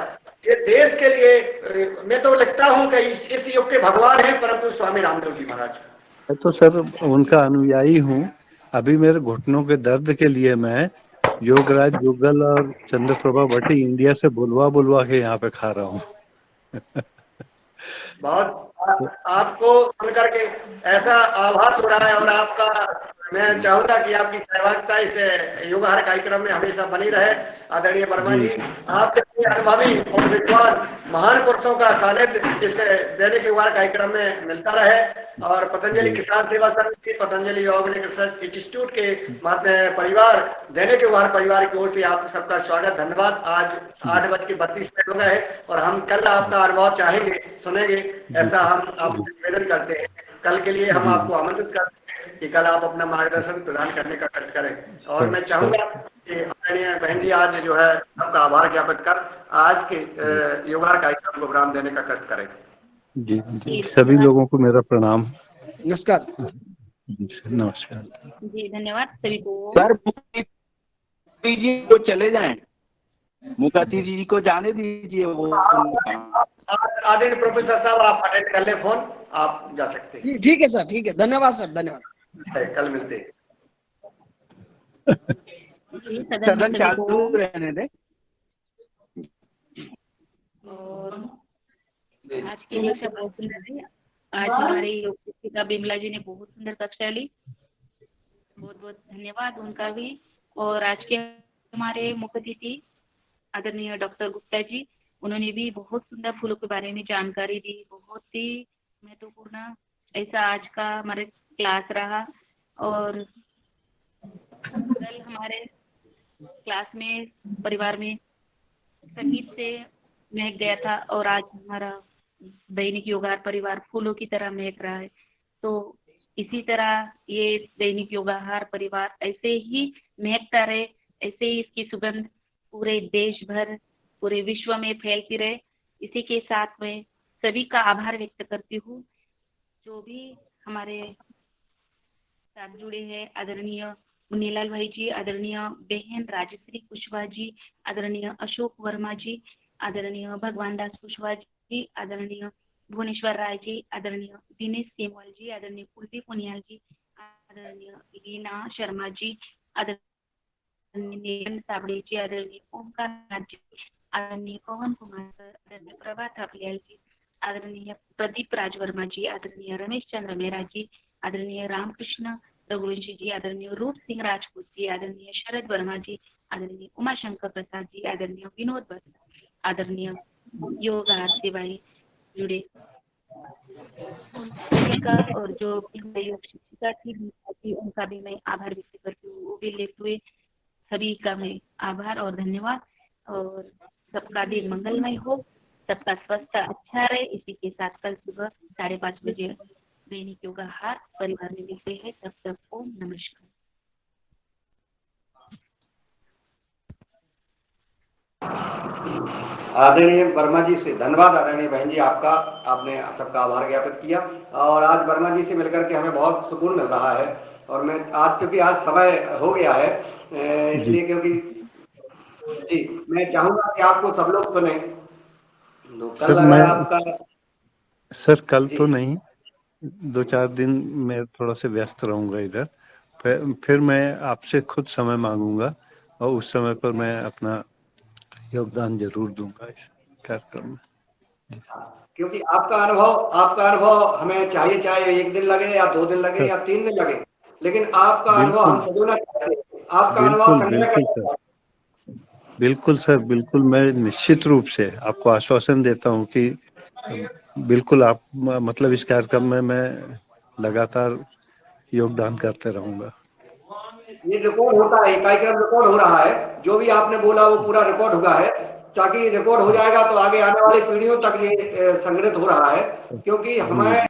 ये देश के लिए मैं तो लगता हूं कि इस युग के भगवान हैं परम पूज्य स्वामी रामदेव जी महाराज। मैं तो सर उनका अनुयायी हूँ। अभी मेरे घुटनों के दर्द के लिए मैं योगराज युगल और चंद्रप्रभा भट्टी इंडिया से बुलवा के यहाँ पे खा रहा हूँ। बहुत आपको सुनकर के ऐसा आभास हो रहा है, और आपका मैं चाहूंगा कि आपकी सहभागिता इस योगाहार कार्यक्रम में हमेशा बनी रहे। आदरणीय वर्मा जी, आपके अनुभवी और विद्वान महान पुरुषों का सानिध्य इस दैनिक योगाहार कार्यक्रम में मिलता रहे। और पतंजलि किसान सेवा समिति, पतंजलि योग रिसर्च इंस्टीट्यूट के परिवार, दैनिक योगाहार परिवार की ओर से आप सबका स्वागत, धन्यवाद। आज 8:32 हो गए हैं, और हम कल आपका अनुभव चाहेंगे, सुनेंगे, ऐसा हम आपसे निवेदन करते हैं। कल के लिए हम आपको आमंत्रित करते हैं कि कल आप अपना मार्गदर्शन प्रदान करने का कष्ट करें। और मैं चाहूंगा कि आदरणीय बहन जी आज जो है सबका आभार ज्ञापित कर आज के योगाहार कार्यक्रम को विराम देने का कष्ट करें। जी, सभी लोगों को मेरा प्रणाम। नमस्कार। नमस्कार जी, धन्यवाद सभी को। सर जी को चले जाएं, मुखर्जी जी को जाने दीजिए। वो आदरणीय प्रोफेसर साहब, आप अटेंड कर ले फोन, आप जा सकते हैं। ठीक है सर, ठीक है, धन्यवाद सर, धन्यवाद। कल मिलते हैं। सदन चालू रहने दे। और आज की कक्षा बहुत सुंदर है। आज हमारे योग शिक्षिका बिमला जी ने बहुत सुंदर कक्षा ली, बहुत बहुत धन्यवाद उनका भी। और आज के हमारे मुख्य अतिथि आदरणीय डॉक्टर गुप्ता जी, उन्होंने भी बहुत सुंदर फूलों के बारे में जानकारी दी। बहुत ही महत्वपूर्ण ऐसा आज का हमारे क्लास रहा। और कल हमारे क्लास में परिवार में संगीत से महक गया था और आज हमारा दैनिक योगाहार परिवार फूलों की तरह महक रहा है। तो इसी तरह ये दैनिक योगाहार परिवार ऐसे ही महकता रहे, ऐसे ही इसकी सुगंध पूरे देश भर पूरे विश्व में फैलती रहे। इसी के साथ में सभी का आभार व्यक्त करती हूँ जो भी हमारे साथ जुड़े हैं। आदरणीय मुन्नीलाल भाई जी, आदरणीय बहन राजश्री कुशवाहा जी, आदरणीय अशोक वर्मा जी, आदरणीय भगवान दास कुशवाहा जी, आदरणीय भुवनेश्वर राय जी, आदरणीय दिनेश सेमवाल जी, आदरणीय कुलदीप पुनियाल जी, आदरणीय लीना शर्मा जी, आदरणीय साबड़े जी, आदरणीय ओमकार नाथ जी, आदरणीय पवन कुमार सर, आदरणीय प्रभात थापलियाल जी, आदरणीय प्रदीप राजवर्मा जी, आदरणीय रमेश चंद्र मेहरा जी, आदरणीय रामकृष्ण रघुवंशी जी, आदरणीय रूप सिंह राजपूत जी, आदरणीय शरद वर्मा जी, आदरणीय उमाशंकर प्रसाद जी, आदरणीय विनोद बत्रा, आदरणीय योग आरती भाई जुड़े उन सभी का, और जो योग शिक्षिका थी उनका भी मैं आभार व्यक्त करती हूँ। वो भी लेते हुए सभी का मैं आभार और धन्यवाद। और सबका दिन मंगलमय हो, सबका स्वास्थ्य अच्छा रहे। इसी के साथ कल सुबह 5:30 बजे दैनिक योगाहार परिवार में मिलते हैं। तब तक ओम नमस्कार। आदरणीय वर्मा जी से धन्यवाद। आदरणीय बहन जी आपका, आपने सबका आभार ज्ञापित किया। और आज वर्मा जी से मिलकर के हमें बहुत सुकून मिल रहा है। और मैं आज चूंकि आज समय हो गया है इसलिए क्योंकि जी मैं चाहूंगा कि आपको सब लोग सुने। तो कल सर अगर मैं आपका सर कल जी तो नहीं, 2-4 दिन मैं थोड़ा से व्यस्त रहूंगा इधर। फिर मैं आपसे खुद समय मांगूंगा और उस समय पर मैं अपना योगदान जरूर दूंगा इस कार्यक्रम में। क्योंकि आपका अनुभव हमें चाहिए, चाहे 1 दिन लगे या 2 दिन लगे सर या 3 दिन लगे, लेकिन आपका अनुभव हम बिल्कुल सजोना चाहते हैं। आपका अनुभव बिल्कुल संग्रह बिल्कुल करना सर, चाहते बिल्कुल सर, बिल्कुल। मैं निश्चित रूप से आपको आश्वासन देता हूँ कि बिल्कुल आप मतलब इस कार्यक्रम में मैं लगातार योगदान करते रहूंगा। हैं। ये रिकॉर्ड होता है, ये कार्यक्रम रिकॉर्ड हो रहा है। जो भी आपने बोला वो पूरा रिकॉर्ड हुआ है, ताकि रिकॉर्ड हो जाएगा तो आगे आने वाली पीढ़ियों तक ये संग्रहित हो रहा है। क्योंकि जी हमें जी